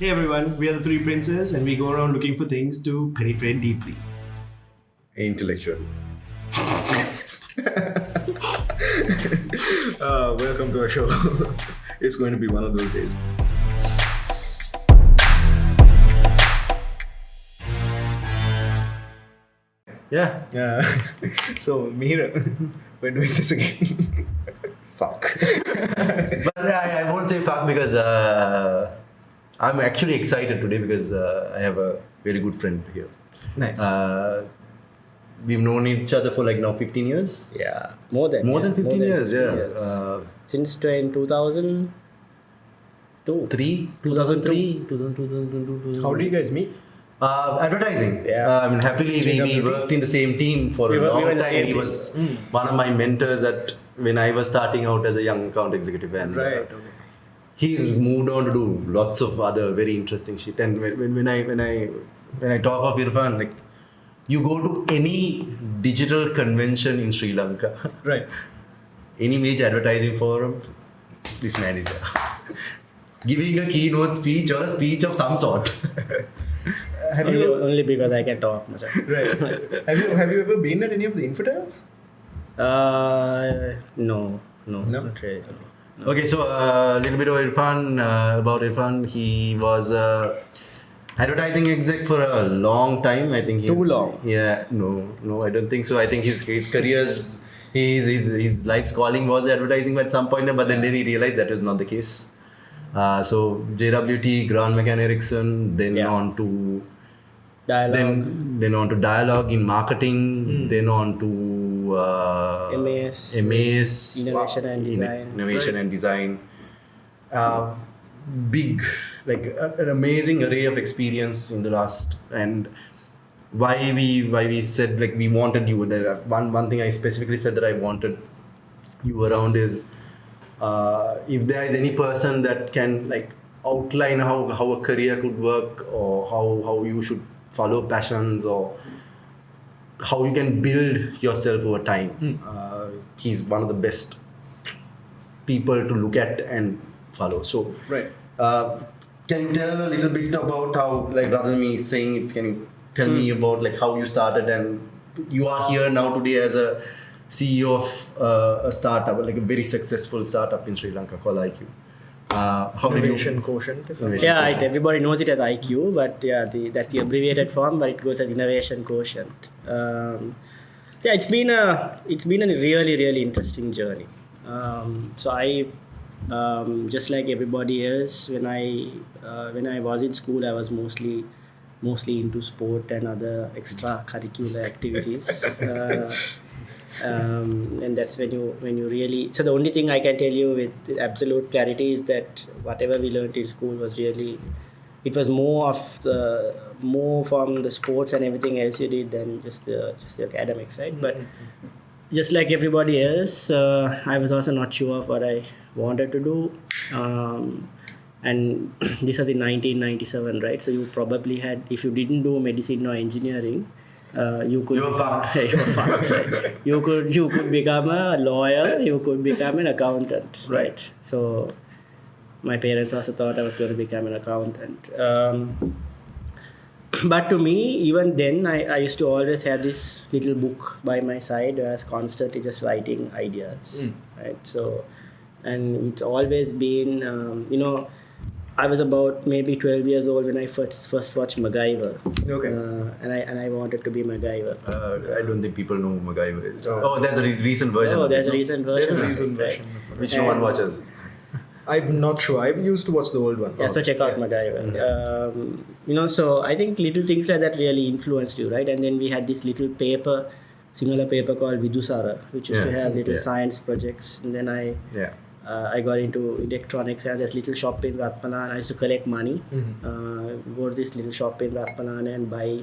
Hey everyone, we are the Three Princes and we go around looking for things to penetrate deeply. Intellectual. Welcome to our show. It's going to be one of those days. Yeah. So, Mihir, we're doing this again. Fuck. But I won't say fuck because I'm actually excited today because I have a very good friend here. Nice. We've known each other for like now 15 years. Yeah, more than 15 years, 15 yeah. years. Since 2002. 2003. How did you guys meet? Advertising. Yeah. I mean, happily we worked in the same team for We a were long in the time. same He team. was one of my mentors when I was starting out as a young account executive. And Okay. he's moved on to do lots of other very interesting shit. And when I talk of Irfan, like you go to any digital convention in Sri Lanka, Right. any major advertising forum, this man is there. Giving a keynote speech or a speech of some sort. Have you Only because I can talk much. right? Have you ever been at any of the infidels? No, No? not really. Okay, so a little bit of Irfan, about Irfan. He was advertising exec for a long time. I think Too long? Yeah, no, I don't think so. I think his career's, his life's calling was advertising at some point, but then he realized that was not the case. So JWT, Grand McCann Erickson, then Yeah. on to Dialogue, then on to dialogue in marketing, then on to MAS, MAS, Innovation and Design. Innovation and design. Big, like an amazing array of experience in the last. And why we said like we wanted you. One thing I specifically said that I wanted you around is if there is any person that can like outline how a career could work, or how you should follow passions, or how you can build yourself over time. He's one of the best people to look at and follow. So, Right. can you tell a little bit about how, like, rather than me saying it, can you tell me about like how you started, and you are here now today as a CEO of a startup, like a very successful startup in Sri Lanka called IQ. How did Innovation you? quotient. Innovation. Yeah, everybody knows it as IQ, but yeah, that's the abbreviated form, but it goes as Innovation Quotient. Yeah, it's been a really interesting journey. So I, just like everybody else, when I was in school, I was mostly into sport and other extracurricular activities. And that's when you really, so the only thing I can tell you with absolute clarity is that whatever we learned in school was really, it was more from the sports and everything else you did than just the academic side. But just like everybody else, I was also not sure of what I wanted to do. And this was in 1997, right? So you probably had, if you didn't do medicine or engineering, you could. You were fucked. You were fucked, right? You could become a lawyer. You could become an accountant, right? So my parents also thought I was going to become an accountant. But to me, even then, I used to always have this little book by my side where I was constantly just writing ideas, right? So, and it's always been, I was about maybe 12 years old when I first watched MacGyver. Okay. And I wanted to be MacGyver. I don't think people know who MacGyver is. Oh, there's a recent version. Oh, of there's it, a recent version. There's a of recent it, right? version. which no one watches. I'm not sure. I used to watch the old one. Yeah, so check out MacGyver. So I think little things like that really influenced you, right? And then we had this little singular paper called Vidusara, which used to have little science projects. And then I got into electronics. I had this little shop in Ratpanan. I used to collect money, go to this little shop in Ratpanan and buy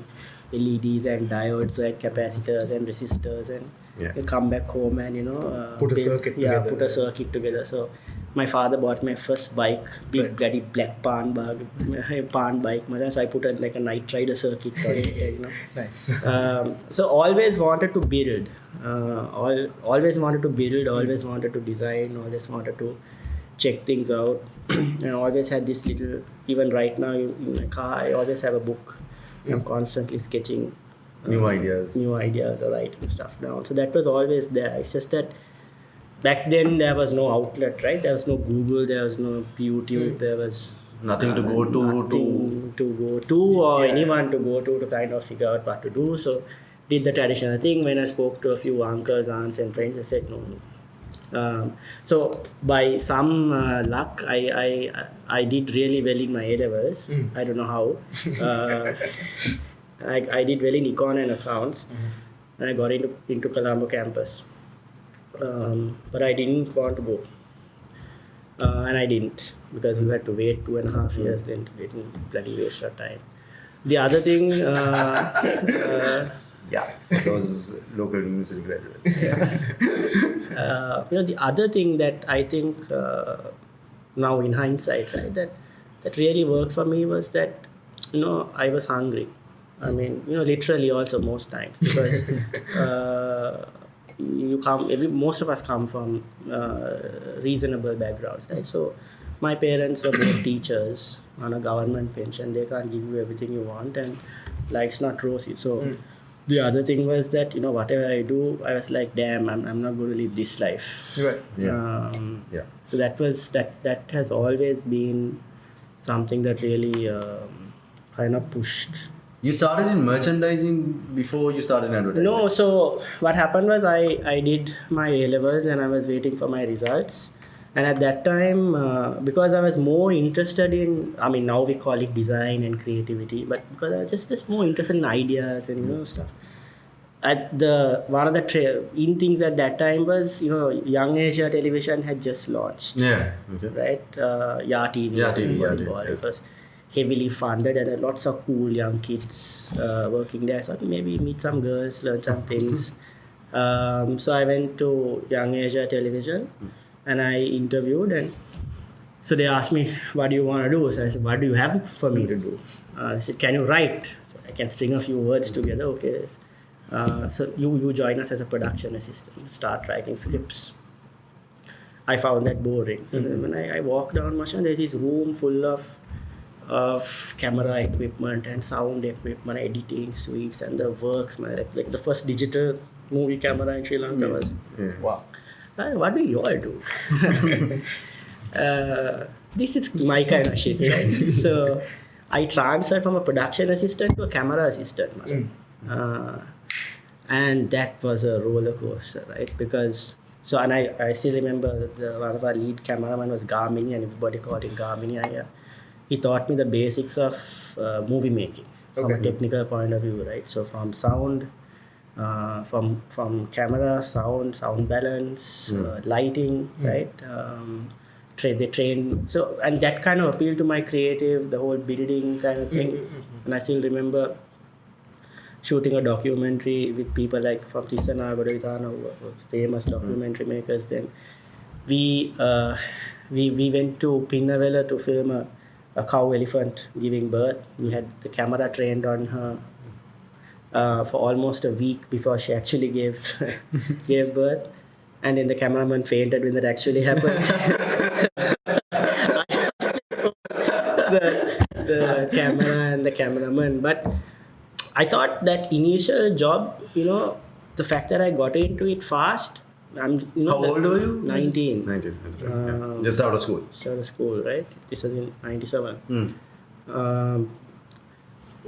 LEDs and diodes and capacitors and resistors and come back home and Put a circuit together. put a circuit together. So my father bought my first bike, big bloody black pan bike. So I put a night rider circuit on it. Nice. So always wanted to build, always wanted to design, always wanted to check things out. And I always had this little, even right now in my car, I always have a book. I'm constantly sketching New ideas. or writing stuff down. So that was always there. It's just that back then there was no outlet, right? There was no Google, there was no YouTube, there was Nothing to go to. Or anyone to go to kind of figure out what to do. So did the traditional thing. When I spoke to a few uncles, aunts and friends, they said no. So by some luck, I did really well in my A-levels. I don't know how. I did well in econ and accounts, and I got into Colombo campus. But I didn't want to go. And I didn't, because you had to wait 2.5 years then to get in, bloody waste of time. The other thing, Those local university graduates. the other thing that I think now in hindsight, right, that really worked for me was that I was hungry. I mean, literally also most times, because most of us come from reasonable backgrounds, right? So my parents were both teachers on a government pension. They can't give you everything you want, and life's not rosy. So the other thing was that whatever I do, I was like, damn, I'm not going to live this life. Right. So that has always been something that really kind of pushed. You started in merchandising before you started in advertising? No, so what happened was I did my A-levels and I was waiting for my results. And at that time, because I was more interested in, now we call it design and creativity, but because I was just more interested in ideas and stuff. One of the in things at that time was, Young Asia Television had just launched. Yeah, okay. Right? Ya TV. It was heavily funded, and lots of cool young kids working there. So maybe meet some girls, learn some things. So I went to Young Asia Television and I interviewed, and so they asked me, what do you want to do? So I said, what do you have for me to do? I said, can you write? So I can string a few words together. Okay. So you join us as a production assistant, start writing scripts. I found that boring. So then when I walked down Mashan, there's this room full of camera equipment and sound equipment, editing suites and the works. Like the first digital movie camera in Sri Lanka was. Wow. What do you all do? This is my kind of shit, right? So I transferred from a production assistant to a camera assistant. And that was a roller coaster, right? Because I still remember one of our lead cameraman was Garmini, and everybody called him Garmini. He taught me the basics of movie making from a technical point of view, right? So from sound, from camera, sound balance, lighting, right? They train. So, and that kind of appealed to my creative, the whole building kind of thing. And I still remember shooting a documentary with people like from Tissanagod, who were famous documentary makers. Then we went to Pinnavela to film a cow elephant giving birth. We had the camera trained on her for almost a week before she actually gave birth, and then the cameraman fainted when that actually happened. the camera and the cameraman. But I thought that initial job, the fact that I got into it fast. How old were you? 19. 19. Just out of school. Just out of school, right? This was in 97.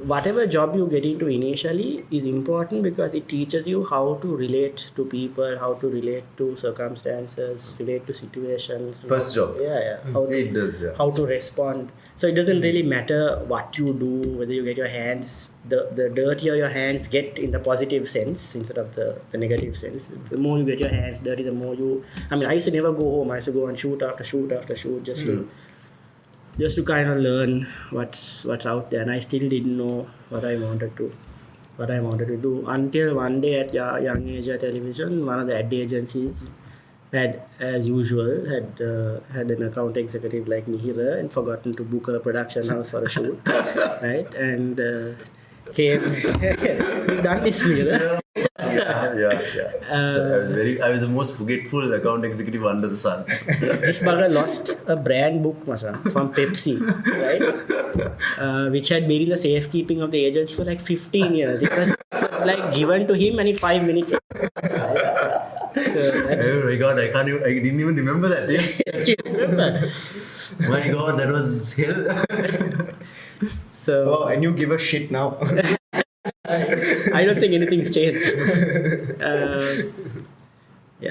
Whatever job you get into initially is important because it teaches you how to relate to people, how to relate to circumstances, relate to situations. First job. Yeah. How to respond. So it doesn't really matter what you do, whether you get your hands, the dirtier your hands get in the positive sense instead of the negative sense. The more you get your hands dirty, the more you... I used to never go home. I used to go and shoot after shoot after shoot just to kind of learn what's out there, and I still didn't know what I wanted to do until one day at Young Asia Television, one of the ad agencies had, as usual, had an account executive like Mihira and forgotten to book a production house for a shoot, right? And came, we've done this, Mihira. So I was the most forgetful account executive under the sun. This bugger lost a brand book from Pepsi, right? Which had been in the safekeeping of the agency for like 15 years. It was like given to him and in 5 minutes. Oh my god, I didn't even remember that. Yes. You remember? My god, that was hell. Oh, and you give a shit now. I don't think anything's changed.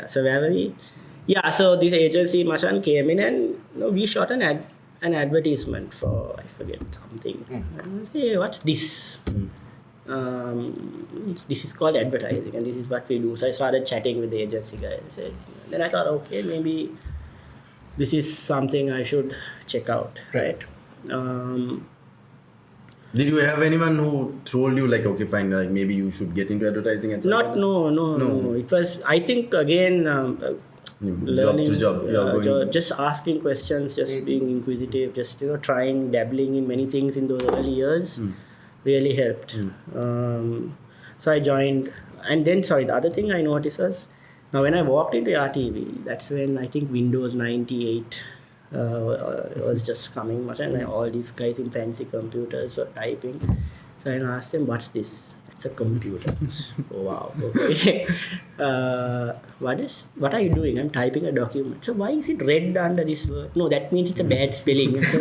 So where were we? So this agency Mashan came in and we shot an advertisement for, I forget something. And I said, hey, what's this? This is called advertising and this is what we do. So I started chatting with the agency guy and said, then I thought, okay, maybe this is something I should check out, right? Did you have anyone who told you like, okay, fine, like maybe you should get into advertising and stuff? No. It was, I think, again, learning, just asking questions, just being inquisitive, just trying, dabbling in many things in those early years really helped. So I joined, and then the other thing I noticed was, now when I walked into RTV, that's when I think Windows 98 was just coming much, and all these guys in fancy computers were typing. So I asked them, what's this? It's a computer. Oh, wow, okay. What are you doing? I'm typing a document. So why is it red under this word? No, that means it's a bad spelling. So,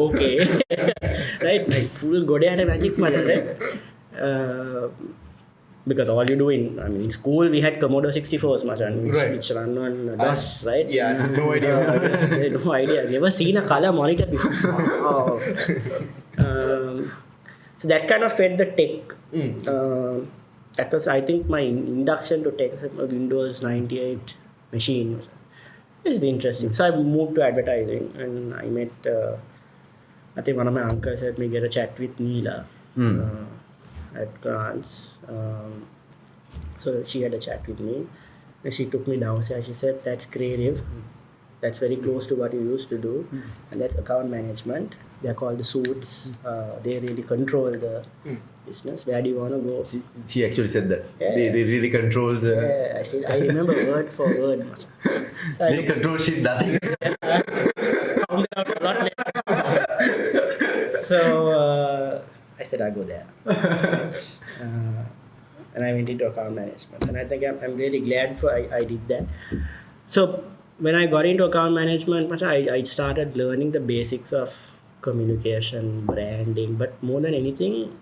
okay. Right? Like full Godaya magic mother, right? Because all you do in school we had Commodore 64s, which run on DOS, right? Yeah, no idea. No idea. Never seen a color monitor before. Wow. So that kind of fed the tech. That was, I think, my induction to tech. A Windows 98 machine. It's interesting. So I moved to advertising and I met, I think one of my uncles helped me get a chat with Neela. At Grants. So she had a chat with me and she took me downstairs. She said, that's creative, that's very close to what you used to do, and that's account management. They're called the suits. They really control the business. Where do you want to go? She actually said that. Yeah. They really control the... Yeah, I remember word for word. So they control shit, nothing. Found it out a lot later. So I said, I go there. And I went into account management. And I think I'm really glad I did that. So when I got into account management, I started learning the basics of communication, branding, but more than anything,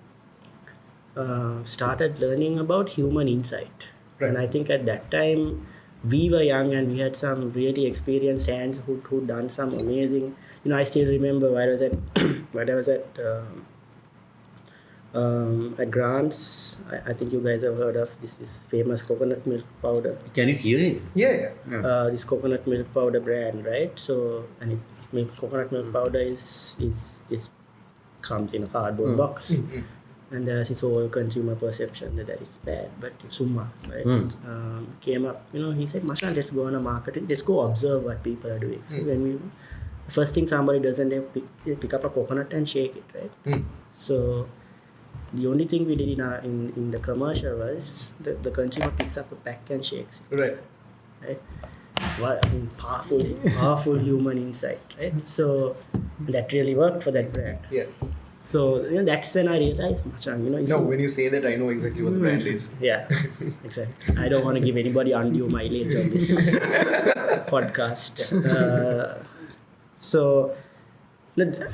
started learning about human insight. Right. And I think at that time, we were young and we had some really experienced hands who'd done some amazing... I still remember when I was at Grants, I think you guys have heard of this famous coconut milk powder. Can you hear it? Yeah. This coconut milk powder brand, right? So, and coconut milk powder is comes in a cardboard box, and there's this whole consumer perception that it's bad, but it's summa, right? Came up, he said, Mashan, let's go on a marketing, let's go observe what people are doing. So when the first thing somebody does, and they pick up a coconut and shake it, right? So the only thing we did in the commercial was the consumer picks up a pack and shakes it. Right? What powerful human insight, right? So that really worked for that brand. Yeah. So that's when I realized, when you say that, I know exactly what the brand is. Yeah, exactly. I don't want to give anybody undue mileage on this podcast. So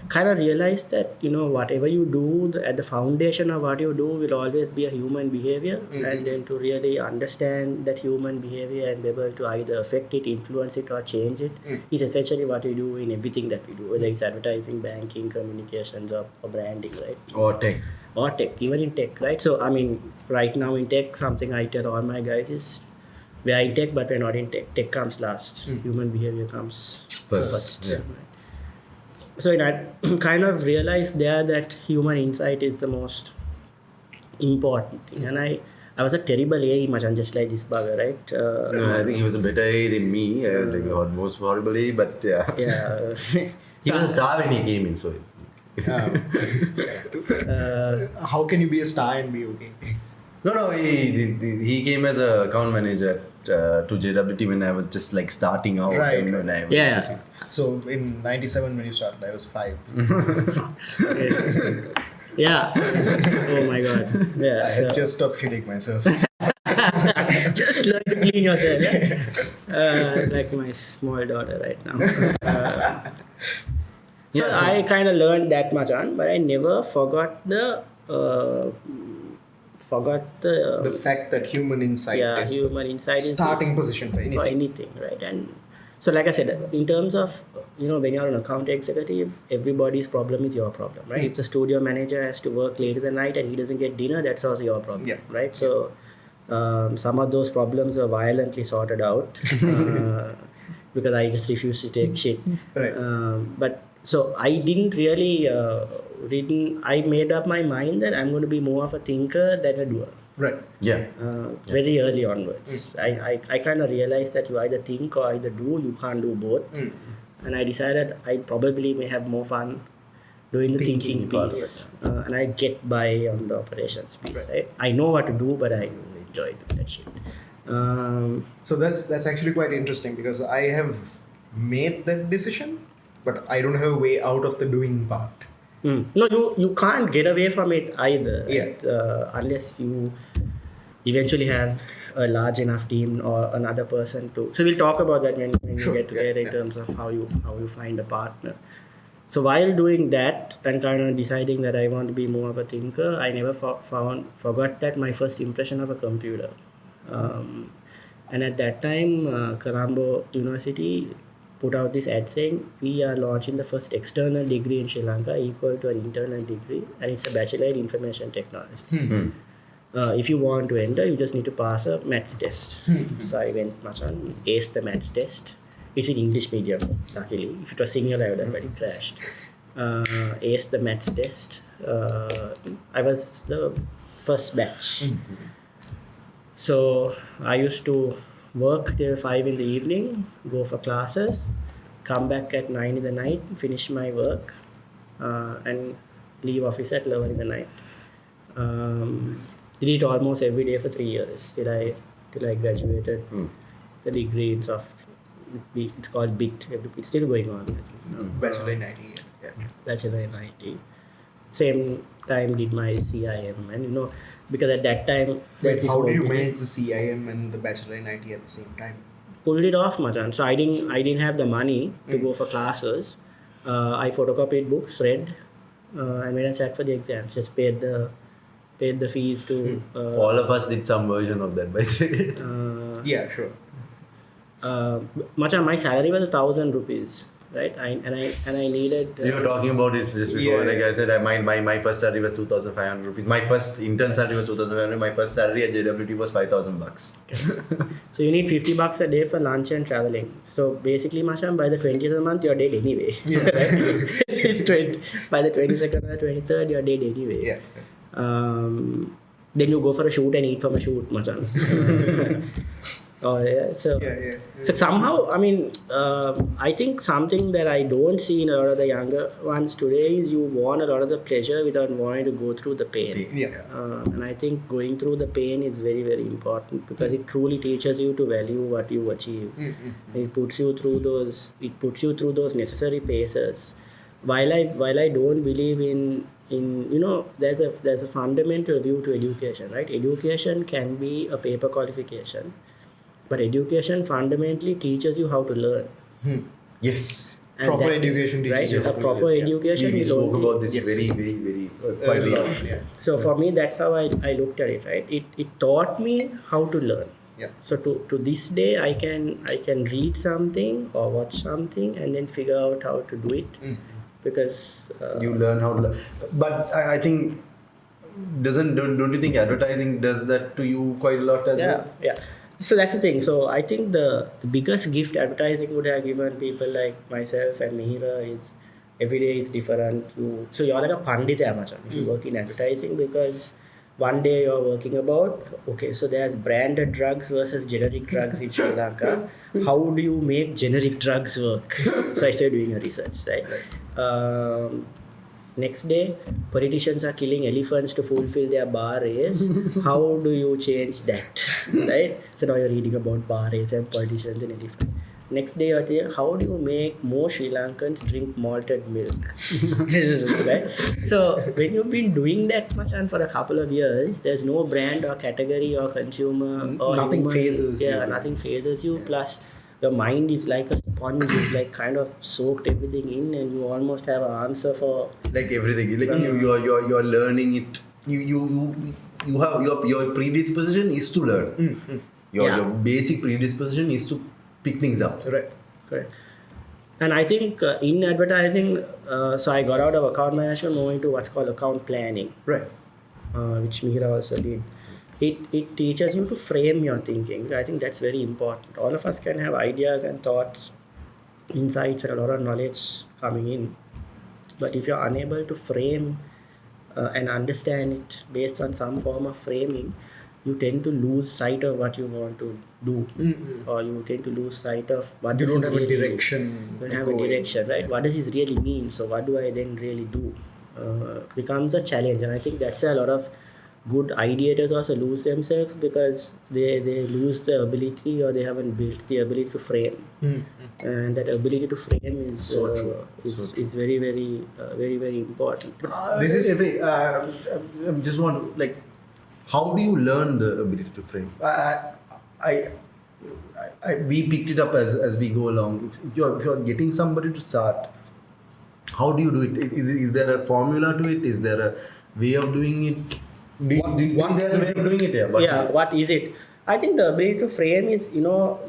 kind of realized that whatever you do, at the foundation of what you do will always be a human behavior, and then to really understand that human behavior and be able to either affect it, influence it, or change it is essentially what we do in everything that we do, whether it's advertising, banking, communications, or branding, right? Or tech, even in tech, right? So right now in tech, something I tell all my guys is, we are in tech, but we're not in tech. Tech comes last. Human behavior comes first. Yeah. Right? So I kind of realized there that human insight is the most important thing. And I was a terrible A, just like this bugger, right? No, I think he was a better A than me, most horrible A, but yeah. Yeah. He was a star when he came in, so... How can you be a star and be okay? No, he came as a account manager to JWT when I was just like starting out. Right, and when I was Yeah. just- So in 97 when you started, I was 5. Yeah. Oh my god. Yeah. I so- had just stopped shitting myself. just learn to clean yourself. Yeah? Like my small daughter right now. So I kind of learned that much on, but I never forgot the The fact that human insight is human insight is starting position for anything. for anything, right? And so, like I said, in terms of when you're an account executive, everybody's problem is your problem, right? If the studio manager has to work late in the night and he doesn't get dinner, that's also your problem, Yeah. right? So some of those problems are violently sorted out because I just refuse to take shit. Right. But so I didn't really I made up my mind that I'm going to be more of a thinker than a doer. Right. Yeah. Very early onwards. I kind of realized that you either think or either do, you can't do both. And I decided I probably may have more fun doing the thinking piece. And I get by on the operations piece. Right. I know what to do, but I enjoy doing that shit. So that's actually quite interesting because I have made that decision, but I don't have a way out of the doing part. No, you can't get away from it either. Yeah. Right? Unless you eventually have a large enough team or another person to. So we'll talk about that when Sure, we get together in yeah. terms of how you find a partner. So while doing that and kind of deciding that I want to be more of a thinker, I never forgot that my first impression of a computer. And at that time, Colombo University put out this ad saying we are launching the first external degree in Sri Lanka equal to an internal degree, and it's a bachelor in information technology. If you want to enter, you just need to pass a maths test. So I went much on, aced the maths test. It's in English medium, luckily. If it was singular, I would have already crashed. Aced the maths test. I was the first batch. So I used to work till 5 in the evening, go for classes, come back at 9 in the night, finish my work, and leave office at 11 in the night. Did it almost every day for 3 years till I graduated. It's a degree in it's called BIT. It's still going on, I think. Bachelor in IT. Yeah. Bachelor in IT. Same time did my CIM, and because at that time Wait, there's this how do you whole thing. manage the CIM and the Bachelor in IT at the same time? Pulled it off, Machan. So I didn't have the money to go for classes. I photocopied books, read, and went and sat for the exams. Just paid the fees to. All of us did some version of that, by the way. Yeah, sure. Machan, my salary was 1,000 rupees, right? I needed. We were talking about this just before. Yeah. Like I said, my first salary was 2,500 rupees. My first intern salary was 2,500. My first salary at JWT was $5,000. So you need $50 a day for lunch and traveling. So basically, Machan, by the 20th of the month, you're dead anyway. Yeah. Right? By the 22nd or 23rd, you're dead anyway. Yeah. Then you go for a shoot and eat from a shoot, Machan. Oh yeah. So somehow, I mean, I think something that I don't see in a lot of the younger ones today is you want a lot of the pleasure without wanting to go through the pain. Yeah. And I think going through the pain is very, very important because it truly teaches you to value what you achieve. It puts you through those necessary paces. While I don't believe in there's a fundamental view to education, right? Education can be a paper qualification, but education fundamentally teaches you how to learn. Yes. And Proper that- education teaches right? you A how to proper learn, yeah. education We is spoke only- about this Yes. very, very, very quite a lot. Yeah. So for me, that's how I looked at it, right? It taught me how to learn. Yeah. So to this day, I can read something or watch something and then figure out how to do it because You learn how to learn. But I think don't you think advertising does that to you quite a lot as well? yeah. So that's the thing. So I think the biggest gift advertising would have given people like myself and Mihira is every day is different. So you're like a pandit Amazon if you work in advertising because one day you're working about, okay, so there's branded drugs versus generic drugs in Sri Lanka. How do you make generic drugs work? So I started doing a research, right? Next day, politicians are killing elephants to fulfill their bar race. How do you change that? Right? So now you're reading about bar race and politicians and elephants. Next day, you're saying, how do you make more Sri Lankans drink malted milk? Right? So when you've been doing that much and for a couple of years, there's no brand or category or consumer or Nothing human, phases you. nothing phases you. Plus, your mind is like a sponge. You've like kind of soaked everything in, and you almost have an answer for Like everything, like you're learning it. You have your predisposition is to learn. Your basic predisposition is to pick things up. Right. correct. And I think in advertising, so I got out of account management, moving to what's called account planning, Right. which Mihira also did. It teaches you to frame your thinking. I think that's very important. All of us can have ideas and thoughts, insights, and a lot of knowledge coming in. But if you're unable to frame and understand it based on some form of framing, you tend to lose sight of what you want to do, or you tend to lose sight of what You this don't is have a really- direction. You don't to have go a in. direction, right? What does this really mean? So what do I then really do? Becomes a challenge, and I think that's where a lot of good ideators also lose themselves, because they lose the ability, or they haven't built the ability to frame. And that ability to frame is So true. is very very important. This is- I just want like, how do you learn the ability to frame? We picked it up as we go along. If you're getting somebody to start, how do you do it? Is there a formula to it? Is there a way of doing it? Do you think there's a way of doing it? Yeah. What is it? I think the ability to frame is,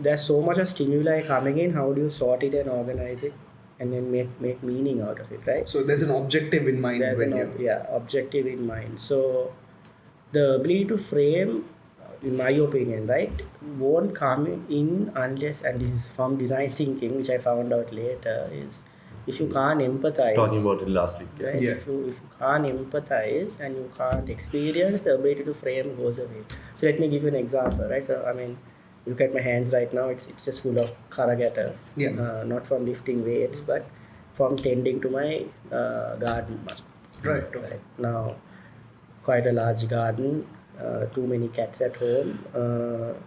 there's so much of stimuli coming in. How do you sort it and organize it, and then make meaning out of it, right? So there's an objective in mind. There's when an you objective in mind. So the ability to frame, in my opinion, right, won't come in unless, and this is from design thinking, which I found out later, is if you can't empathize. Talking about it last week. Right? Yeah. If you can't empathize and you can't experience, the ability to frame goes away. So let me give you an example, right? So I mean, look at my hands right now. It's just full of karagata. Yeah. Not from lifting weights, but from tending to my garden. Right. Right now, quite a large garden. Too many cats at home.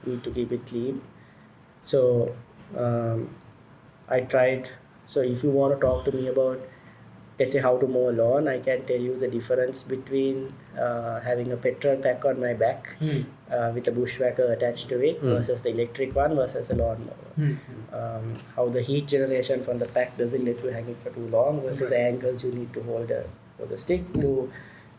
Need to keep it clean. So I tried. So if you want to talk to me about, let's say, how to mow a lawn, I can tell you the difference between having a petrol pack on my back with a bushwhacker attached to it versus the electric one versus the lawnmower. How the heat generation from the pack doesn't let you hang it for too long versus the angles you need to hold the stick to.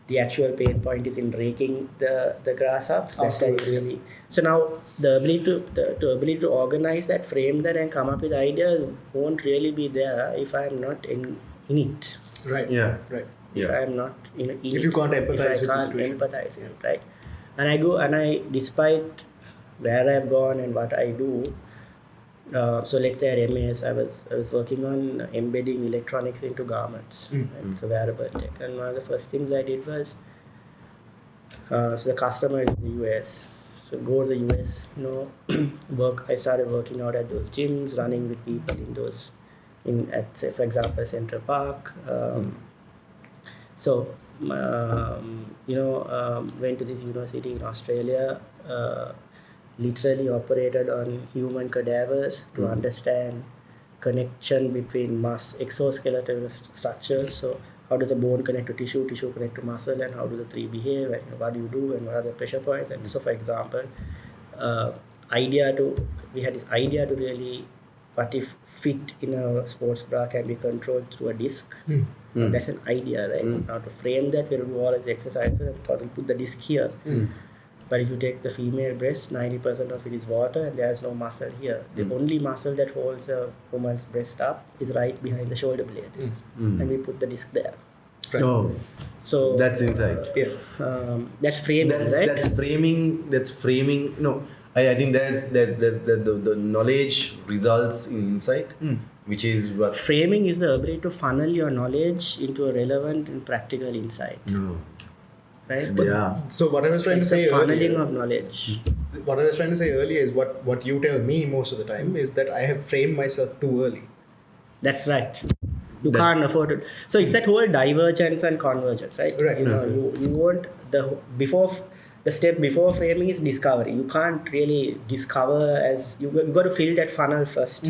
The actual pain point is in raking the grass up. That's like really. So now the ability to organize that, frame that, and come up with ideas won't really be there if I am not in it. Right. Yeah. Right. If I am not in it. If you can't empathize if I with the can't situation. empathize in it, right? And I despite where I've gone and what I do. So let's say at MAS, I was working on embedding electronics into garments, right? So wearable tech. And one of the first things I did was, so the customer is in the US. So go to the US, I started working out at those gyms, running with people in those, at say for example Central Park. So went to this university in Australia. Literally operated on human cadavers to understand connection between exoskeletal structures. So how does a bone connect to tissue connect to muscle, and how do the three behave, and what do you do, and what are the pressure points? And so for example, we had this idea to really, what if fit in a sports bra can be controlled through a disc? That's an idea, right? Now to frame that, we will do all these exercises and thought we'll put the disc here. But if you take the female breast, 90% of it is water and there's no muscle here. The only muscle that holds a woman's breast up is right behind the shoulder blade. And we put the disc there. Right. Oh, So that's insight. Yeah. that's framing, right? That's framing. No, I think there's the knowledge results in insight, which is what. Framing is the ability to funnel your knowledge into a relevant and practical insight. Right? Yeah. So what I was trying to It's say a funneling earlier, of knowledge. what I was trying to say earlier is what you tell me most of the time is that I have framed myself too early. That's right. You can't afford it. So it's that whole divergence and convergence, right? Right. You know, you want the step before framing is discovery. You can't really discover as you got to fill that funnel first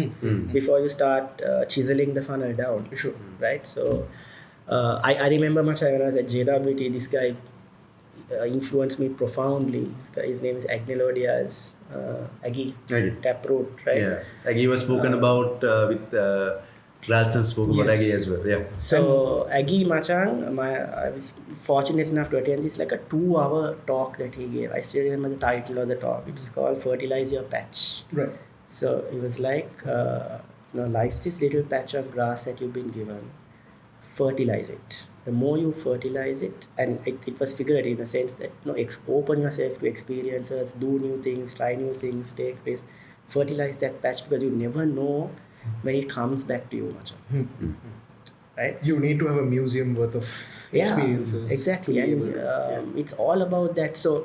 before you start chiseling the funnel down. Sure. Right. So I remember much when I was at JWT, this guy influenced me profoundly. His name is Agnelodias Aggie. Taproot, right? Yeah. Aggie was spoken about with Ralston spoke about Yes. Aggie as well. Yeah. So Aggie Machang, I was fortunate enough to attend this like a 2-hour talk that he gave. I still remember the title of the talk. It's called Fertilize Your Patch. Right. So it was like, life's this little patch of grass that you've been given. Fertilize it. The more you fertilize it, and it was figurative in the sense that open yourself to experiences, do new things, try new things, take risks, fertilize that patch because you never know when it comes back to you, Machang. Right? You need to have a museum worth of experiences. Exactly. to be And able to- it's all about that. So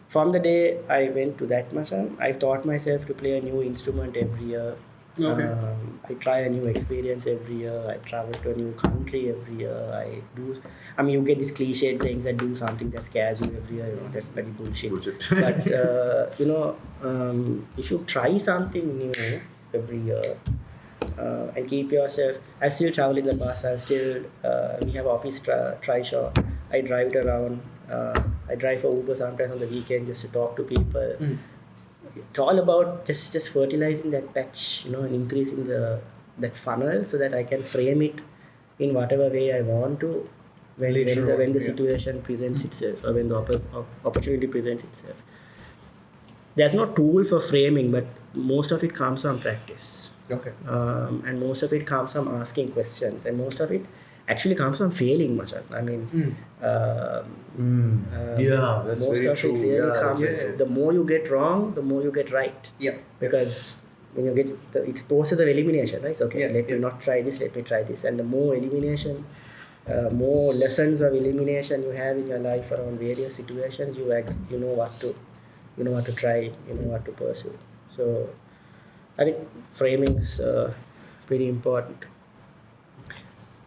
from the day I went to that Machang, I taught myself to play a new instrument every year. Okay. I try a new experience every year. I travel to a new country every year. You get these cliched sayings that do something that scares you every year. That's very bullshit. But if you try something new every year and keep yourself, I still travel in the bus. We have office trishaw. I drive it around. I drive for Uber sometimes on the weekend just to talk to people. It's all about just fertilizing that patch, and increasing that funnel so that I can frame it in whatever way I want to when the situation presents itself or when the opportunity presents itself. There's no tool for framing, but most of it comes from practice. Okay. And most of it comes from asking questions, and most of it actually comes from failing, Machang. Yeah, that's most very of true. it really Yeah, comes. yes. The more you get wrong, the more you get right. Yeah. Because when you get it's process of elimination, right? So, okay, so let me not try this, let me try this, and the more elimination, more lessons of elimination you have in your life around various situations, you know what to try, you know what to pursue. So I think framing's pretty important.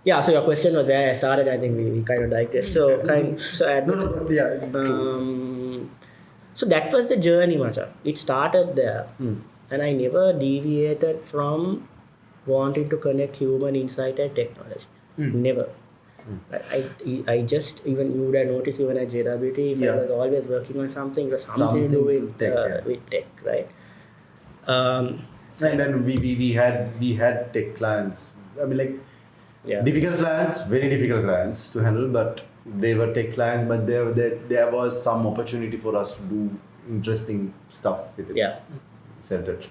Yeah, so your question was where I started. I think we kind of digressed. So so that was the journey, Macha. It started there, and I never deviated from wanting to connect human insight and technology. Never. I just, even you would have noticed even at JWT, I was always working on something. It was something to do with tech, right? And then we had tech clients. Difficult clients, very difficult clients to handle, but they were tech clients. But there was some opportunity for us to do interesting stuff with it. Yeah. Said that.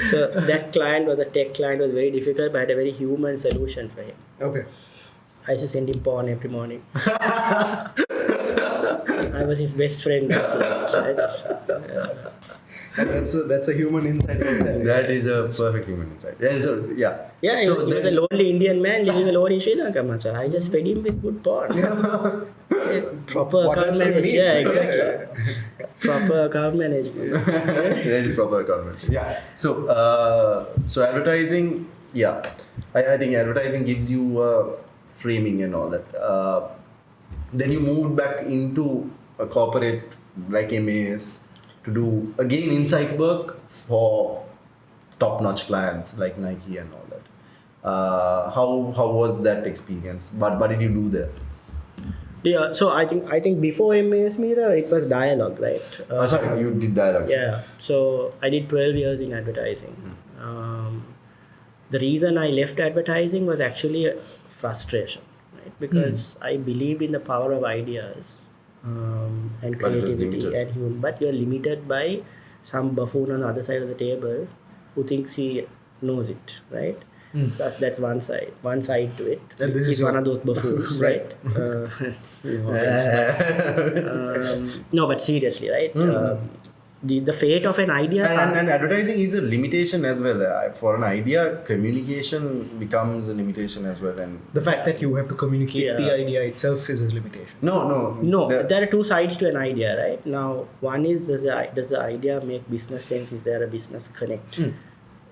So that client was a tech client, was very difficult, but had a very human solution for him. Okay. I used to send him porn every morning. I was his best friend. Right? And that's a human insight. That is a perfect human insight. Yeah. Yeah, he was a lonely Indian man living alone in Sri Lanka, Macha. I just fed him with good porn. Proper What account else do you management. need? Yeah, exactly. Proper account management. Very proper account management. Yeah. So advertising. Yeah, I think advertising gives you framing and all that. Then you moved back into a corporate like MAS to do again insight work for top-notch clients like Nike and all that. How was that experience? What did you do there? Yeah, so I think before MAS Mira, it was dialogue, right? Sorry, you did dialogues. Yeah, so I did 12 years in advertising. The reason I left advertising was actually a frustration, right? Because I believed in the power of ideas and creativity and human, but you're limited by some buffoon on the other side of the table who thinks he knows it, right? That's one side to it. And this He's is one of those buffoons, right? No, but seriously, right? The fate of an idea. And advertising is a limitation as well. For an idea, communication becomes a limitation as well. And The fact that you have to communicate the idea itself is a limitation. No. There are two sides to an idea, right? Now, one is does the idea make business sense? Is there a business connect?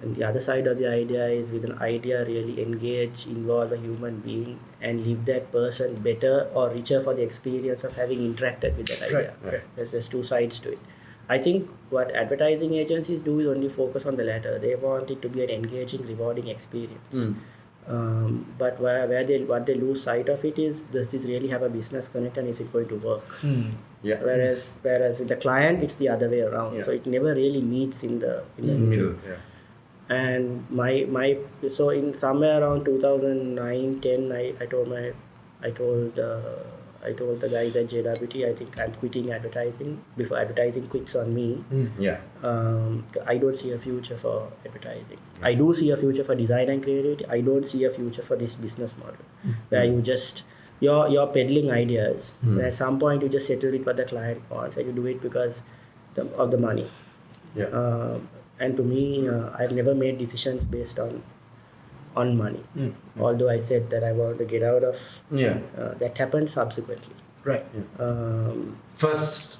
And the other side of the idea is with an idea really engage, involve a human being and leave that person better or richer for the experience of having interacted with that idea. Right. There's two sides to it. I think what advertising agencies do is only focus on the latter. They want it to be an engaging, rewarding experience. But what they lose sight of it is, does this really have a business connect and is it going to work? Yeah. Whereas with the client, it's the other way around. Yeah. So it never really meets in the Middle. Yeah. And so in somewhere around 2009-10, I told the guys at JWT, I think I'm quitting advertising before advertising quits on me. Yeah. I don't see a future for advertising. I do see a future for design and creativity. I don't see a future for this business model where you just you're peddling ideas. And at some point you just settle with what the client wants and you do it because of the money. Yeah. And to me, I've never made decisions based on money. Although I said that I wanted to get out of that happened subsequently. Right. First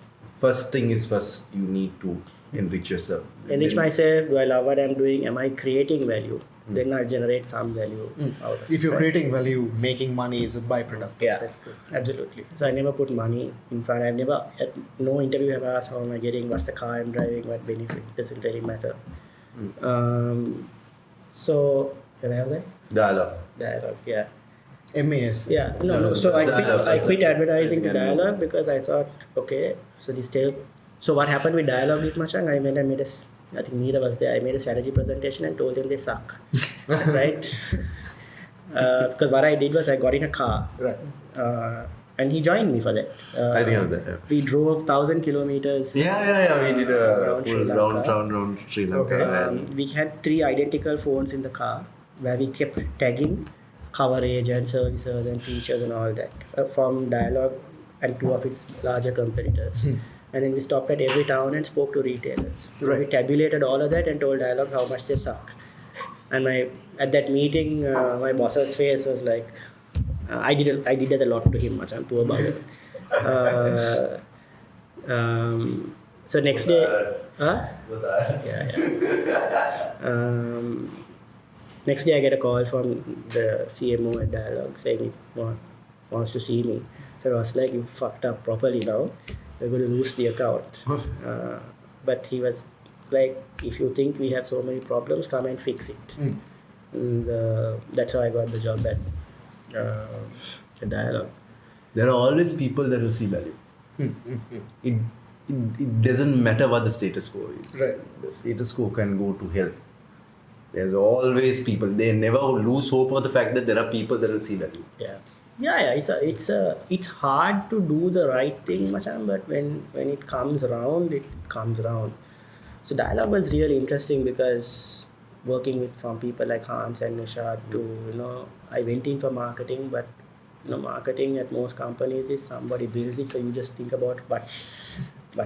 thing is first you need to enrich yourself. Enrich myself. Do I love what I'm doing? Am I creating value? Then I'll generate some value out of it. If you're right? creating value, making money is a byproduct. Yeah, absolutely. So I never put money in front. I've never, at no interview have asked how am I getting, what's the car I'm driving, what benefit, doesn't really matter. So, can I have that? Dialogue, yeah. MAS. Yeah, no. So I quit advertising to Dialogue. Dialogue because I thought, okay, so this tail. So what happened with Dialogue is, Machang, I think Meera was there. I made a strategy presentation and told them they suck, right? Because what I did was I got in a car, Right. and he joined me for that. I think I was there. Yeah. We drove 1,000 kilometers. Yeah. We did a Around full Sri Lanka. round Sri Lanka. Okay. And We had 3 identical phones in the car where we kept tagging coverage and services and features and all that from Dialogue and 2 of its larger competitors. And then we stopped at every town and spoke to retailers. Right. We tabulated all of that and told Dialogue how much they suck. And at that meeting, my boss's face was like, I did that a lot to him, much I'm too about it. So next day, next day I get a call from the CMO at Dialogue saying he wants to see me. So I was like, you fucked up properly now. We're going to lose the account. But he was like, if you think we have so many problems, come and fix it. And that's how I got the job at Dialogue. there are always people that will see value. It doesn't matter what the status quo is. Right. The status quo can go to hell. There's always people. They never lose hope of the fact that there are people that will see value. Yeah. It's hard to do the right thing, Machan, but when it comes around, it comes around. So Dialogue was really interesting because working with from people like Hans and Nishad to, I went in for marketing, but marketing at most companies is somebody builds it, so you just think about what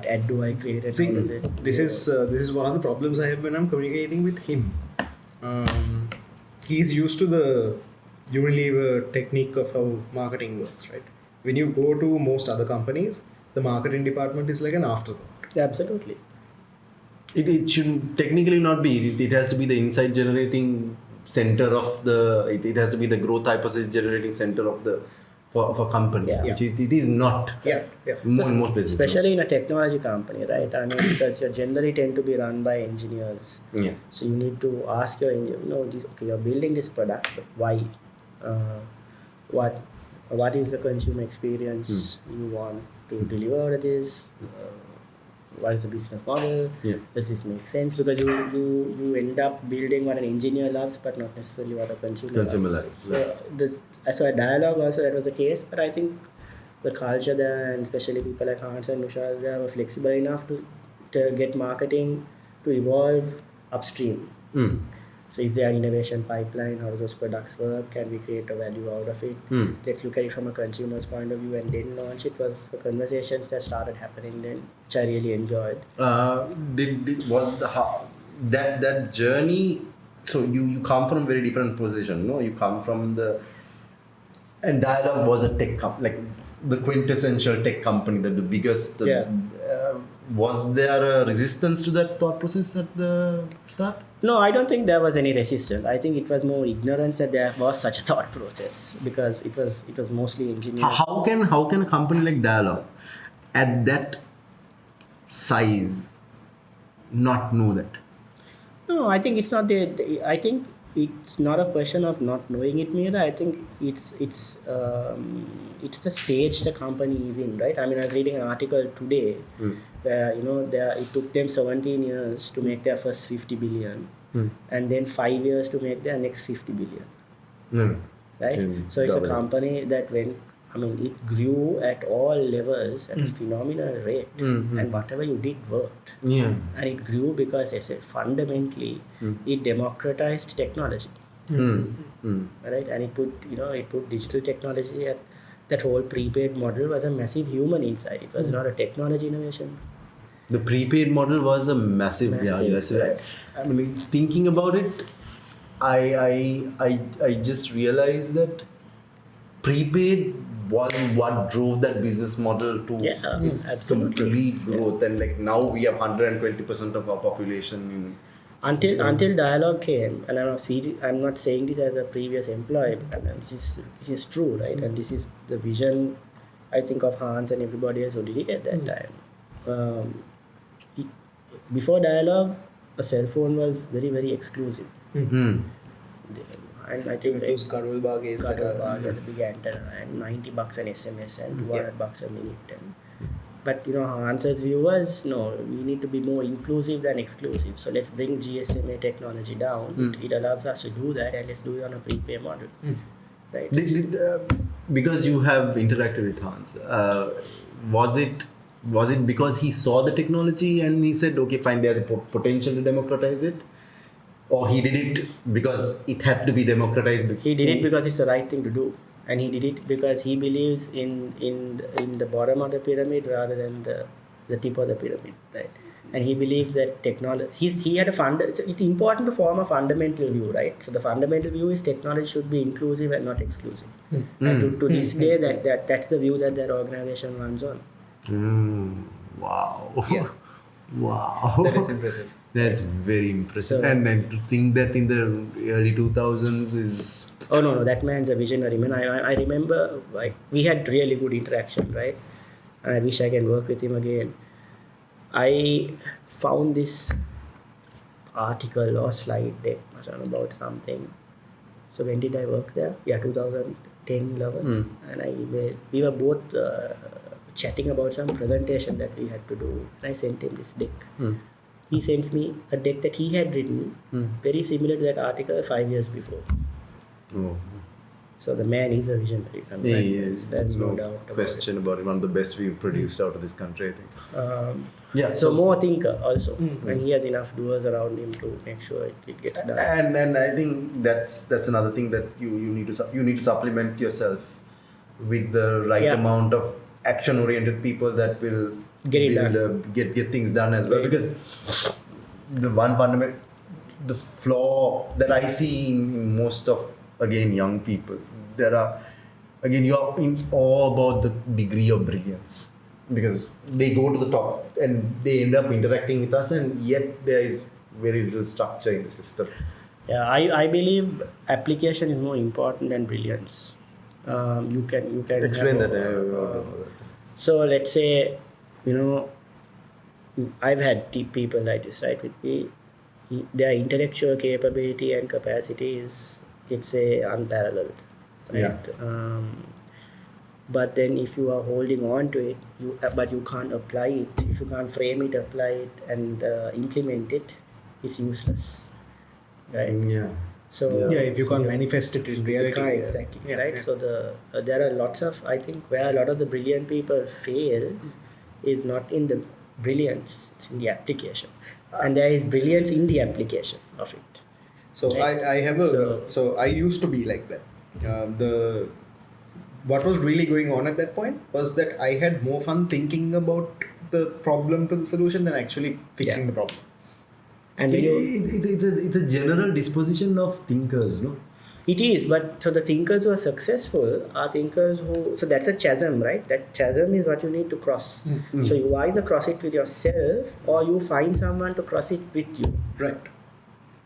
ad do I create and See, how does it. this is one of the problems I have when I'm communicating with him. He's used to the Unilever technique of how marketing works, right? When you go to most other companies, the marketing department is like an afterthought. Absolutely. It should technically not be. It has to be the insight generating center of the. It has to be the growth hypothesis generating center of a company. Yeah. Which it is not. Yeah. Most places. Especially in a technology company, right? I mean, because you generally tend to be run by engineers. Yeah. So you need to ask your engineer, okay, you're building this product, but why? What is the consumer experience you want to deliver to this? What is the business model? Yeah. Does this make sense? Because you end up building what an engineer loves, but not necessarily what a consumer loves. So at Dialogue also that was the case, but I think the culture there, and especially people like Hans and Nushal, they were flexible enough to get marketing to evolve upstream. So is there an innovation pipeline? How do those products work? Can we create a value out of it? Let's look at it from a consumer's point of view and then launch it. Was the conversations that started happening then, which I really enjoyed. That journey? So you come from a very different position, no? You come from and Dialogue was a tech company, like the quintessential tech company, the biggest, was there a resistance to that thought process at the start? No, I don't think there was any resistance. I think it was more ignorance that there was such a thought process, because it was mostly engineers. How can a company like Dialog at that size not know that? No, I think it's not I think it's not a question of not knowing it, Mira. I think it's the stage the company is in, right? I mean, I was reading an article today where it took them 17 years to make their first 50 billion, and then 5 years to make their next 50 billion. Right? So it's a company that it grew at all levels at a phenomenal rate, and whatever you did worked. Yeah. And it grew because, I said, fundamentally, it democratized technology. Right? And it put digital technology at that whole prepaid model was a massive human insight. It was not a technology innovation. The prepaid model was a massive yeah, that's right. I mean, thinking about it, I just realized that prepaid was what drove that business model to its complete growth, and like now we have 120% of our population until Dialog came, and I'm not saying this as a previous employee, but this is true, right? And this is the vision, I think, of Hans and everybody else who did it at that time. Before Dialog, a cell phone was very, very exclusive. And I think those Karol Bagh is and a big antenna, and $90 an SMS and $200 a minute. But Hans's view was, no, we need to be more inclusive than exclusive. So let's bring GSMA technology down. It allows us to do that, and let's do it on a prepay model. Right? Because you have interacted with Hans, was it because he saw the technology and he said, okay, fine, there's a potential to democratize it? Or he did it because it had to be democratized? He did it because it's the right thing to do. And he did it because he believes in the bottom of the pyramid rather than the tip of the pyramid, right? And he believes that technology. He had it's important to form a fundamental view, right? So the fundamental view is technology should be inclusive and not exclusive. And to this day, that's the view that their organization runs on. Wow. Yeah. Wow. That is impressive. That's very impressive. And to think that in the early 2000s is... Oh, no, that man's a visionary, man. I remember, we had really good interaction, right? And I wish I can work with him again. I found this article or slide deck about something. So when did I work there? Yeah, 2010, 11. And we were both chatting about some presentation that we had to do. And I sent him this deck. He sends me a deck that he had written, very similar to that article 5 years before. Oh. So the man is a visionary. There's no doubt question about it. One of the best we've produced out of this country, I think. So more thinker also, and he has enough doers around him to make sure it gets done. And I think that's another thing that you need to supplement yourself with the right amount of action-oriented people that will get things done as well. Because the one fundamental, the flaw that I see in most of young people, you are in awe about the degree of brilliance, because they go to the top and they end up interacting with us, and yet there is very little structure in the system. Yeah, I believe application is more important than brilliance. You can explain that. So let's say, I've had people like this, right? With me, their intellectual capability and capacity is, it's unparalleled, right? Yeah. But then if you are holding on to it, but you can't apply it, if you can't frame it, apply it, and implement it, it's useless, right? Yeah. So if you can't manifest it in reality. Exactly, right? So there are lots of, I think, where a lot of the brilliant people fail is not in the brilliance, it's in the application. And there is brilliance in the application of it. So right? I used to be like that. What was really going on at that point was that I had more fun thinking about the problem to the solution than actually fixing the problem. And it's a general disposition of thinkers, no? It is, but so the thinkers who are successful are thinkers who. So that's a chasm, right? That chasm is what you need to cross. So you either cross it with yourself, or you find someone to cross it with you. Right.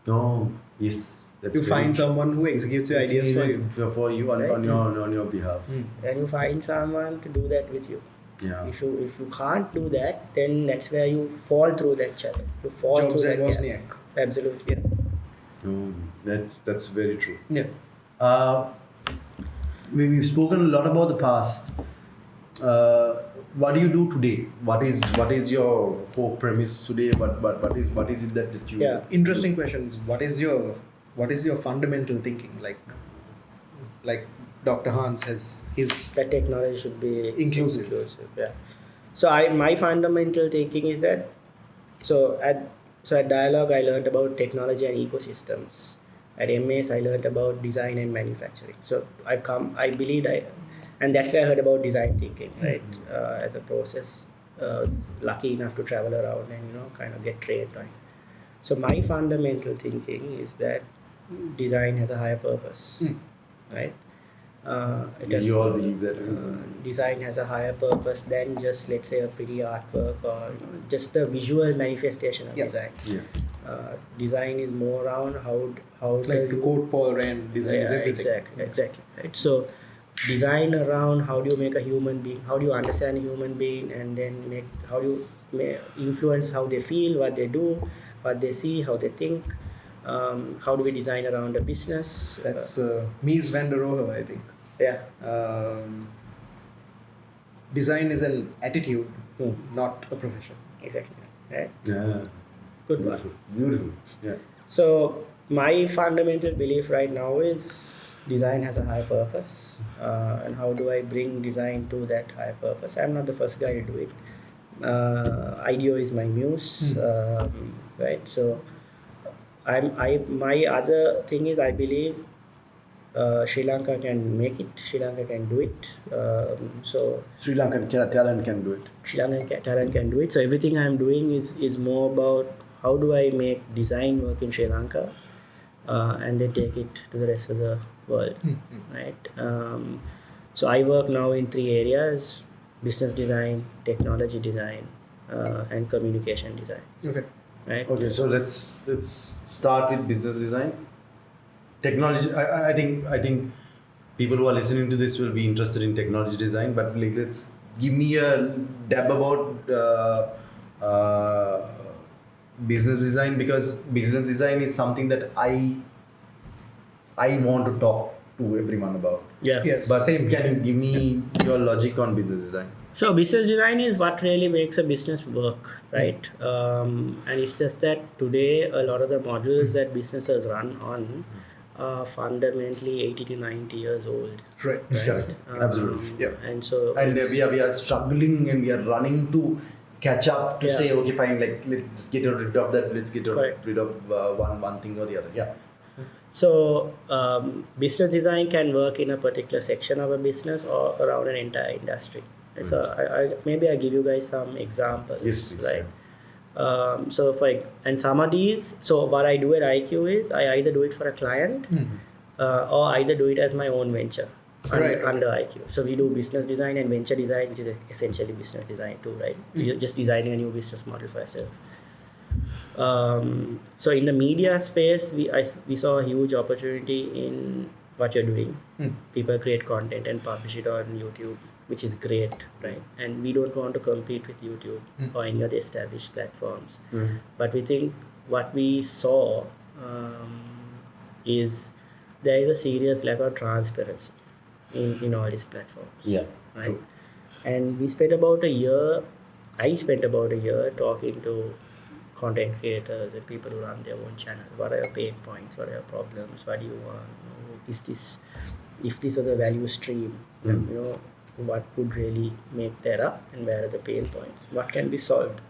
No, yes. That's You find someone who executes your ideas for you. For you on, Right. on your behalf. And you find someone to do that with you. Yeah. If you can't do that, then that's where you fall through that chasm. You fall Jobs through and that gap. Wozniak. Absolutely. Yeah. No, that's very true. Yeah. We've spoken a lot about the past. What do you do today? What is your core premise today? What is it that you? Yeah. Interesting questions. What is your fundamental thinking? Like Dr. Hans has his That technology should be inclusive. Yeah. So my fundamental thinking is that at Dialogue I learned about technology and ecosystems. At MS I learned about design and manufacturing. So and that's where I heard about design thinking, right? As a process. I was lucky enough to travel around and kind of get trained on it. So my fundamental thinking is that design has a higher purpose, right? You all believe that. Design has a higher purpose than just, let's say, a pretty artwork or just the visual manifestation of design. Yeah. Design is more around how Like to quote Paul Rand, design is everything. Exactly, right? So design around how do you make a human being, how do you understand a human being, and then how do you influence how they feel, what they do, what they see, how they think. How do we design around a business? That's Mies van der Rohe, I think. Yeah. Design is an attitude, not a profession. Exactly. Right. Yeah. Good one. Beautiful. Yeah. So my fundamental belief right now is design has a high purpose, and how do I bring design to that high purpose? I'm not the first guy to do it. IDEO is my muse, right? So my other thing is I believe Sri Lanka can make it. Sri Lanka can do it. So Sri Lankan talent can do it. Sri Lankan talent can do it. So everything I'm doing is more about how do I make design work in Sri Lanka, and then take it to the rest of the world, right? So I work now in 3 areas: business design, technology design, and communication design. Okay. Right. Okay, so let's start with business design. Technology. I think people who are listening to this will be interested in technology design. But let's give me a dab about business design, because business design is something that I want to talk to everyone about. Yeah. Yes. But Same. can you give me your logic on business design? So business design is what really makes a business work, right? And it's just that today a lot of the models that businesses run on are fundamentally 80 to 90 years old. Right. Correct. Absolutely. Yeah. And so And we are struggling and we are running to catch up to Yeah. say, okay, fine, like let's get rid of that, let's get Correct. rid of one thing or the other. Yeah. So business design can work in a particular section of a business or around an entire industry. So maybe I give you guys some examples. Yes, please. Right. And some of these. So what I do at IQ is I either do it for a client, or either do it as my own venture under IQ. So we do business design and venture design, which is essentially business design too, right? You're just designing a new business model for yourself. So in the media space, we saw a huge opportunity in what you're doing. People create content and publish it on YouTube, which is great, right? And we don't want to compete with YouTube or any other established platforms. But we think what we saw is there is a serious lack of transparency in all these platforms. Yeah. Right? True. And I spent about a year talking to content creators and people who run their own channel. What are your pain points? What are your problems? What do you want? If this was a value stream, what could really make that up, and where are the pain points? What can be solved?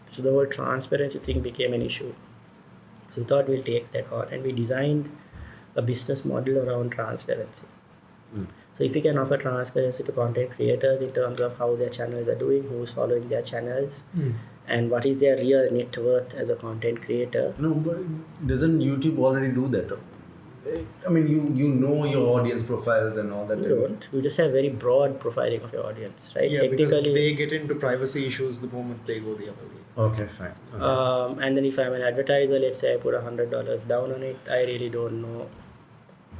So the whole transparency thing became an issue. So we thought we'll take that on, and we designed a business model around transparency. So if we can offer transparency to content creators in terms of how their channels are doing, who's following their channels, and what is their real net worth as a content creator. No, but doesn't YouTube already do that? I mean, you know your audience profiles and all that. You don't. You just have very broad profiling of your audience, right? Yeah, because they get into privacy issues the moment they go the other way. Okay, fine. Okay. And then if I'm an advertiser, let's say I put $100 down on it, I really don't know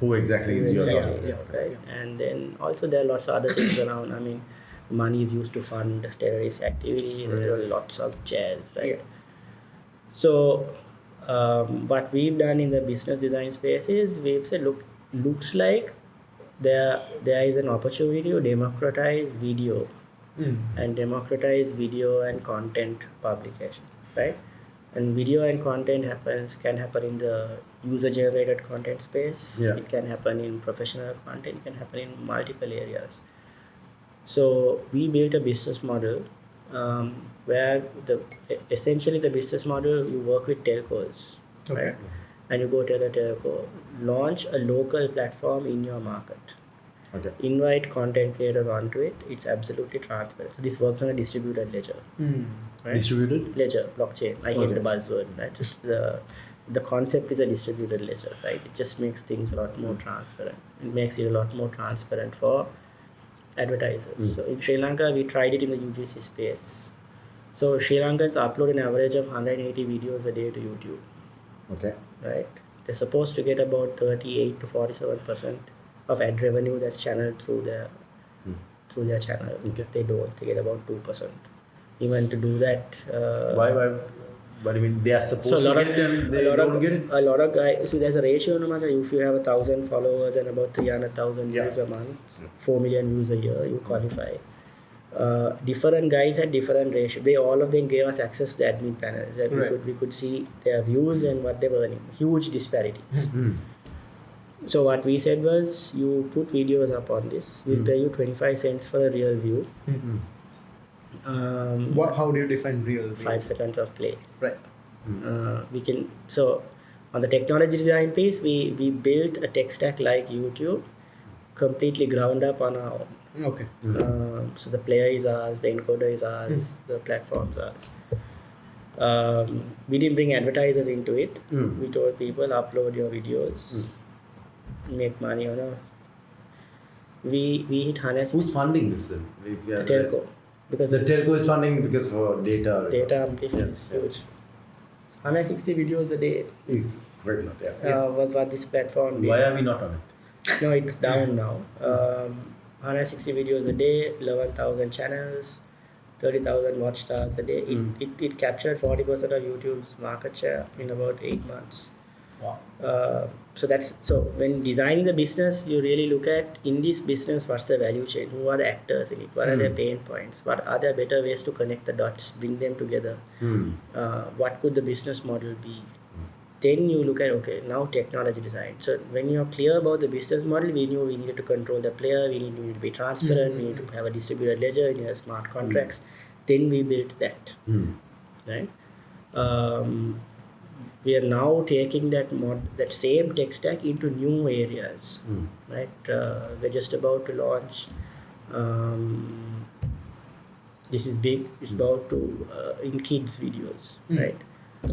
Who exactly is your exactly, audience? right? And then also there are lots of other things around. I mean, money is used to fund terrorist activities. There are lots of jazz, right? Yeah. So what we've done in the business design space is we've said, look, looks like there is an opportunity to democratize video and democratize video and content publication, right? And video and content can happen in the user generated content space. Yeah. It can happen in professional content. It can happen in multiple areas. So we built a business model where essentially the business model, you work with telcos, right? And you go tell a telco, launch a local platform in your market. Okay. Invite content creators onto it. It's absolutely transparent. So this works on a distributed ledger. Right? Distributed? Ledger, blockchain. I hate Okay. the buzzword. Right? Just the concept is a distributed ledger, right? It just makes things a lot more transparent. It makes it a lot more transparent for advertisers. So in Sri Lanka, we tried it in the UGC space. So Sri Lankans upload an average of 180 videos a day to YouTube, Okay. right? They're supposed to get about 38 to 47% of ad revenue that's channeled through their channel. Okay. They don't. They get about 2%. Even to do that. Why? What do you mean? They are supposed So to get it and they don't get it? A lot of guys. So there's a ratio no matter if you have 1,000 followers and about 300,000 views a month, 4 million views a year, you qualify. Different guys had different ratio. All of them gave us access to the admin panels that we could see their views and what they were earning. Huge disparities. So what we said was, you put videos up on this. We'll pay you 25 cents for a real view. How do you define real? 5 seconds of play. Right. So on the technology design piece, we built a tech stack like YouTube, completely ground up on our own. Okay. So the player is ours, the encoder is ours, the platforms are ours. We didn't bring advertisers into it. We told people, upload your videos, make money on it. We hit 100. Who's funding this then? If we The advertise- telco. Because The telco is funding because for data. data amplification is huge. 160 videos a day Is quite not. Yeah. was what this platform did. Why are we not on it? No, it's down now. 160 videos a day, 11,000 channels, 30,000 watch stars a day. It captured 40% of YouTube's market share in about 8 months. Wow. So when designing the business, you really look at, in this business, what's the value chain? Who are the actors in it? What are their pain points? What are there better ways to connect the dots, bring them together? What could the business model be? Then you look at, okay, now technology design. So when you're clear about the business model, we knew we needed to control the player, we need to be transparent, we need to have a distributed ledger, we need to have smart contracts. Then we built that, right? We are now taking that same tech stack into new areas, right? We're just about to launch. This is big. It's about to in kids videos, right?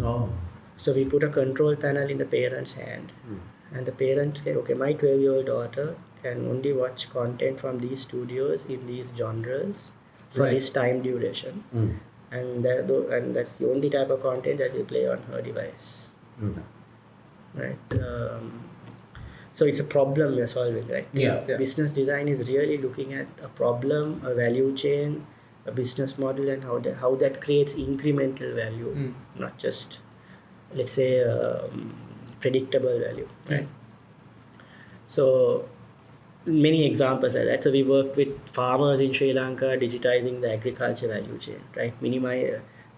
Oh. So we put a control panel in the parent's hand, and the parent say, okay, my 12-year-old daughter can only watch content from these studios in these genres for this time duration. And that's the only type of content that will play on her device, right? So it's a problem we're solving, right? Yeah. Business design is really looking at a problem, a value chain, a business model, and how that creates incremental value, not just, let's say, predictable value, right? So many examples of that. So we work with farmers in Sri Lanka, digitizing the agriculture value chain, right?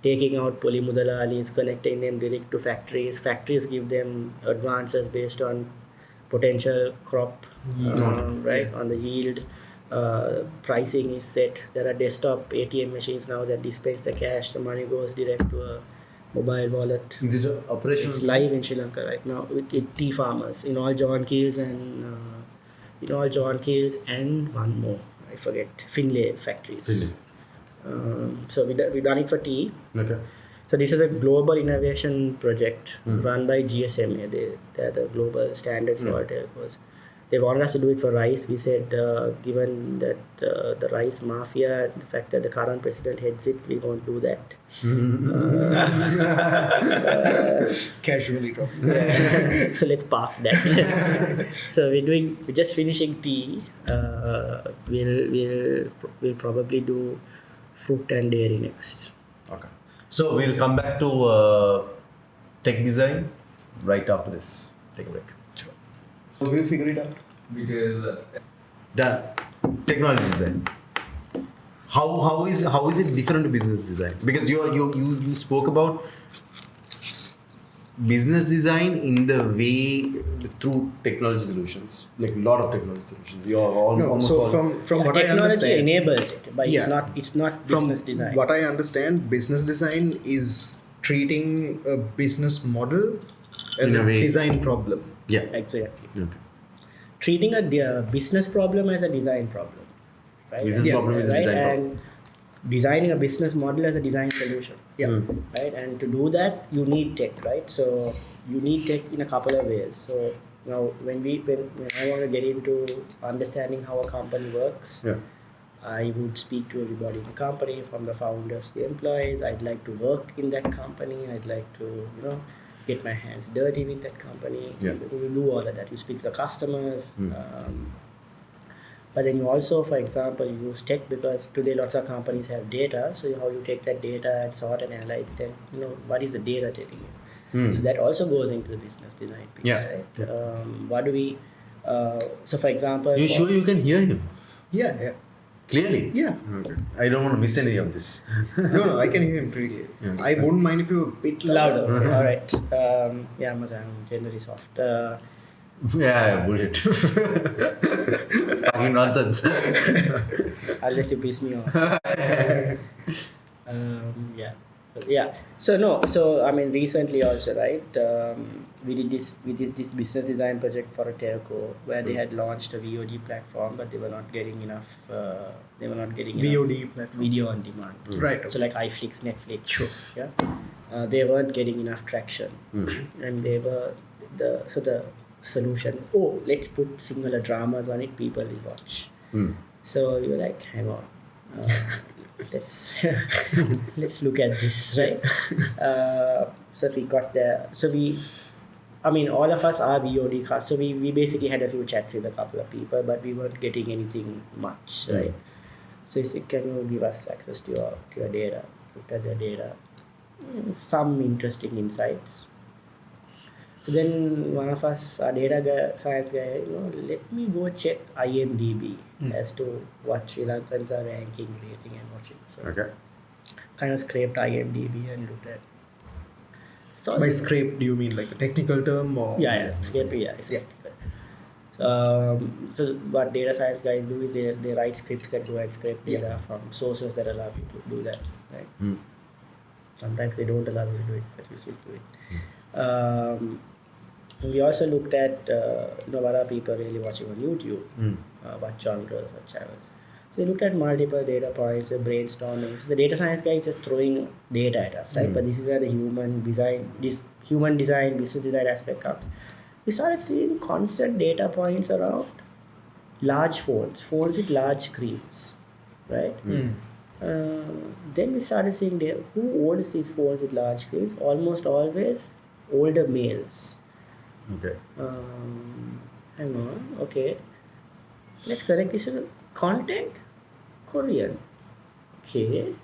Taking out polymudalalis, connecting them direct to factories. Factories give them advances based on potential crop, right? On the yield. Pricing is set. There are desktop ATM machines now that dispense the cash. The money goes direct to a mobile wallet. Is it operational? It's live in Sri Lanka right now with tea farmers in all John Keels and one more, I forget, Finlay factories. So we've done it for tea. Okay. So this is a global innovation project run by GSMA. They're the global standards for telcos. They wanted us to do it for rice. We said, given that the rice mafia, the fact that the current president heads it, we won't do that. Casually drop. So let's park that. So we're just finishing tea. We'll probably do fruit and dairy next. Okay. So we'll come back to tech design right after this. Take a break. We'll figure it out. Because Done. Technology design. How is it different to business design? Because you spoke about business design in the way through technology solutions, like a lot of technology solutions. You are almost so all. from what I Technology understand, enables it, but it's not from business design. what I understand, business design is treating a business model as In a a way. design problem. Yeah. Exactly. Okay. Treating a business problem as a design problem, right? Business problem is a right? design problem. And designing a business model as a design solution, Yeah. right? And to do that, you need tech, right? So you need tech in a couple of ways. So now, when I want to get into understanding how a company works, Yeah. I would speak to everybody in the company, from the founders to the employees. I'd like to work in that company. I'd like to, get my hands dirty with that company. Yeah. You do all of that. You speak to the customers. But then you also, for example, use tech, because today lots of companies have data. So how you take that data and sort and analyze it, and what is the data telling you? So that also goes into the business design piece, Yeah. right? What do we? So for example, You sure you can hear him Yeah. clearly? Yeah. Okay. I don't want to miss any of this. No, I can hear him pretty clearly. Yeah. I wouldn't mind if you were a bit louder. Okay, all right. Yeah, I'm generally soft. Yeah, bullshit. Fucking nonsense. Unless you piss me off. Yeah. So I mean, recently also, right? We did this business design project for a telco where they had launched a VOD platform, but they were not getting enough. Enough VOD platform. video on demand. Right. So like iFlix, Netflix. Sure. Yeah. They weren't getting enough traction, and they were the solution. Oh, let's put similar dramas on it. People will watch. So you were like, hang on, let's look at this, right? So we got there. All of us are VOD cast. So we basically had a few chats with a couple of people, but we weren't getting anything much, right? So he said, can you give us access to your data? Looked at the data, some interesting insights. So then one of us, our science guy, let me go check IMDb as to what Sri Lankans are ranking, rating, and watching. So Okay. kind of scraped IMDb and looked at. So By scrape, do you mean like a technical term or? scrape, it's Yeah. technical. So what data science guys do is they write scripts that go and scrape data from sources that allow you to do that, right? Sometimes they don't allow you to do it, but you still do it. We also looked at what are people really watching on YouTube, what genres, what channels. So we looked at multiple data points, brainstorming. So the data science guy is just throwing data at us, right? But this is where the human design, business design aspect comes. We started seeing constant data points around large phones with large screens, right? Then we started seeing who owns these phones with large screens. Almost always older males. Okay. Hang on. Okay. Let's correct this. Content Korean. Okay.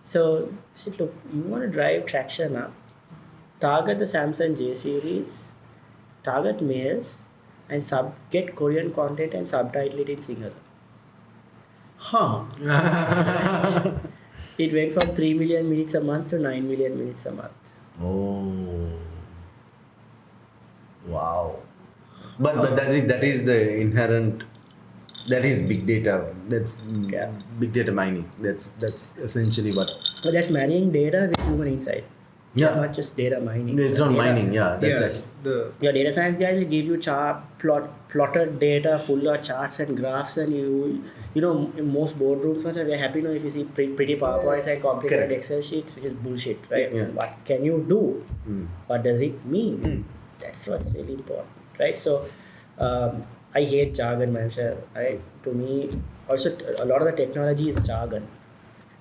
So look, you want to drive traction up. Target the Samsung J series. Target males, and get Korean content and subtitle it in singular. Huh. It went from 3 million minutes a month to 9 million minutes a month. Oh. Wow. But that is the inherent. That is big data. That's big data mining. That's essentially what. But that's marrying data with human insight. Yeah. It's not just data mining. It's not Data- mining. Yeah, that's yeah, actually. Your data science guys will give you plotted data full of charts and graphs, and you know, in most boardrooms, we're happy if you see pretty PowerPoints and complicated Correct. Excel sheets, which is bullshit, right? Yeah. What can you do? Mm. What does it mean? That's what's really important, right? So, I hate jargon myself. Right? To me, also a lot of the technology is jargon.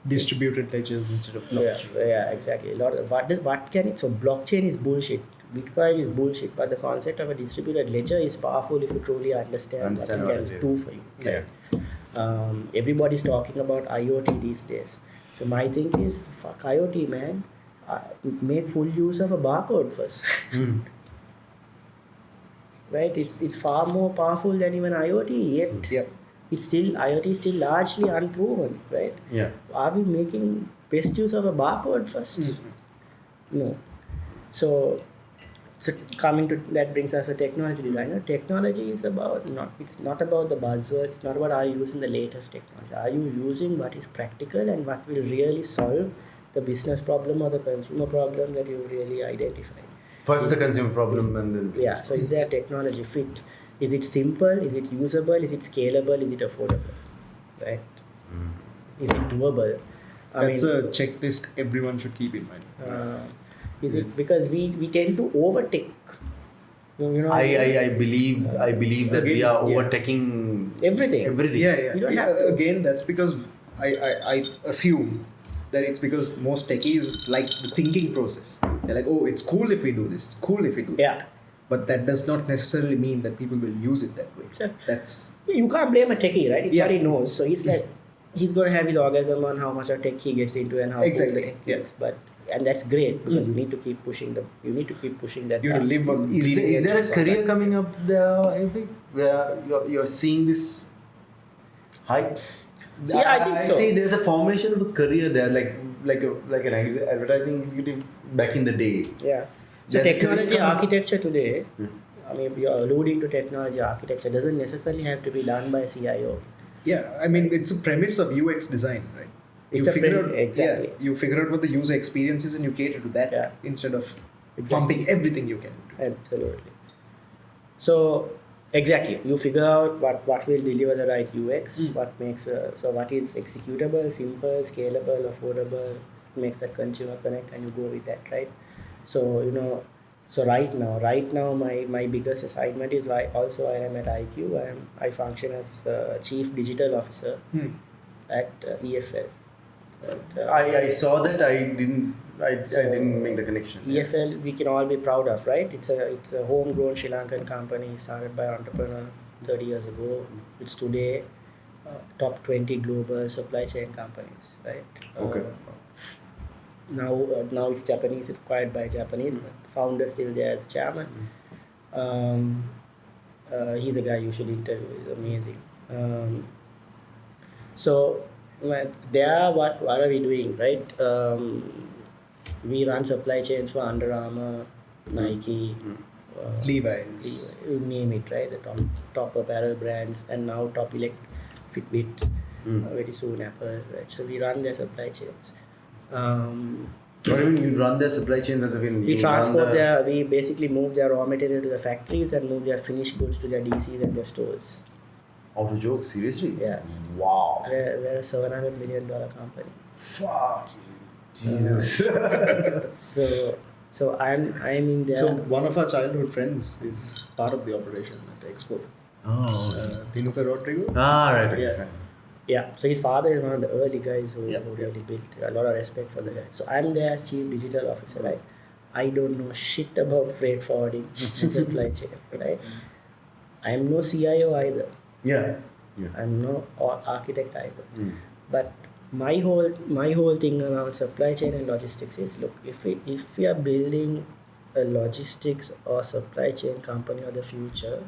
Distributed ledgers instead of blockchain. Yeah, exactly. A lot of, what can it? So blockchain is bullshit. Bitcoin is bullshit. But the concept of a distributed ledger is powerful if you truly understand what what it it can is. do for you. Yeah. Right? Everybody's talking about IoT these days. So my thing is, fuck IoT, man. Make full use of a barcode first. Right? It's far more powerful than even IoT yet. Yep. IoT is still largely unproven, right? Yeah. Are we making best use of a barcode first? No. So coming to that brings us to technology designer. Technology is it's not about the buzzwords, it's not about are you using the latest technology. Are you using what is practical and what will really solve the business problem or the consumer problem that you really identified? First the consumer problem and then. Yeah, so is there technology fit? Is it simple? Is it usable? Is it scalable? Is it affordable? Right? Is it doable? That's a checklist everyone should keep in mind. Is it because we tend to overtake? You know, I believe that we are yeah. overtaking everything. everything. Yeah. You don't have to. Again, that's because I assume that it's because most techies like the thinking process. They're like, oh, it's cool if we do this. It's cool if we do that. Yeah. But that does not necessarily mean that people will use it that way. Sure. That's You can't blame a techie, right? It's Yeah. what he knows. So he's like, he's going to have his orgasm on how much of tech he gets into and how Exactly, cool the tech yeah. is. And that's great because you need to keep pushing them. You need to keep pushing that. you have to back. live on. Is there a career coming up there, Irfan, where you're seeing this hype? Yeah, I think so. see there's a formation of a career there, like an advertising executive back in the day. Yeah. So There's a technology curriculum. architecture today, I mean, you're alluding to technology architecture, doesn't necessarily have to be done by a CIO. Yeah, I mean it's a premise of UX design, right? It's you a figure pre- out exactly. Yeah, you figure out what the user experience is and you cater to that Yeah. instead of Exactly. pumping everything you can. Absolutely. So exactly, you figure out what will deliver the right UX, what makes what is executable, simple, scalable, affordable, makes that consumer connect, and you go with that, right? So so right now my biggest assignment is I am at IQ. I function as chief digital officer at EFL. I saw that. I didn't make the connection. EFL we can all be proud of, right? It's a homegrown Sri Lankan company started by an entrepreneur 30 years ago. It's today top 20 global supply chain companies, right? Okay. Now it's Japanese, it's acquired by Japanese, but the founder still there as the chairman. He's a guy you should interview. He's amazing. So there, what are we doing, right? We run supply chains for Under Armour, Nike, Levi's. you name it, right? The top apparel brands, and now top Fitbit, very soon Apple, right? So we run their supply chains. What do you mean you run their supply chains as if in We you transport run we basically move their raw material to the factories and move their finished goods to their DCs and their stores. Out of joke, seriously? Yeah. Wow. We're a $700 million company. Fuck you. Jesus. So I'm in there. So one of our childhood friends is part of the operation at Expo. Oh. Dinuka Rodrigo. Right. Yeah. Fine. Yeah, so his father is one of the early guys who Yep. really built. A lot of respect for the guy. So I'm there as chief digital officer, right? I don't know shit about freight forwarding and supply chain, right? I'm no CIO either. Yeah. I'm no architect either. But my whole thing around supply chain and logistics is, look, if we are building a logistics or supply chain company of the future,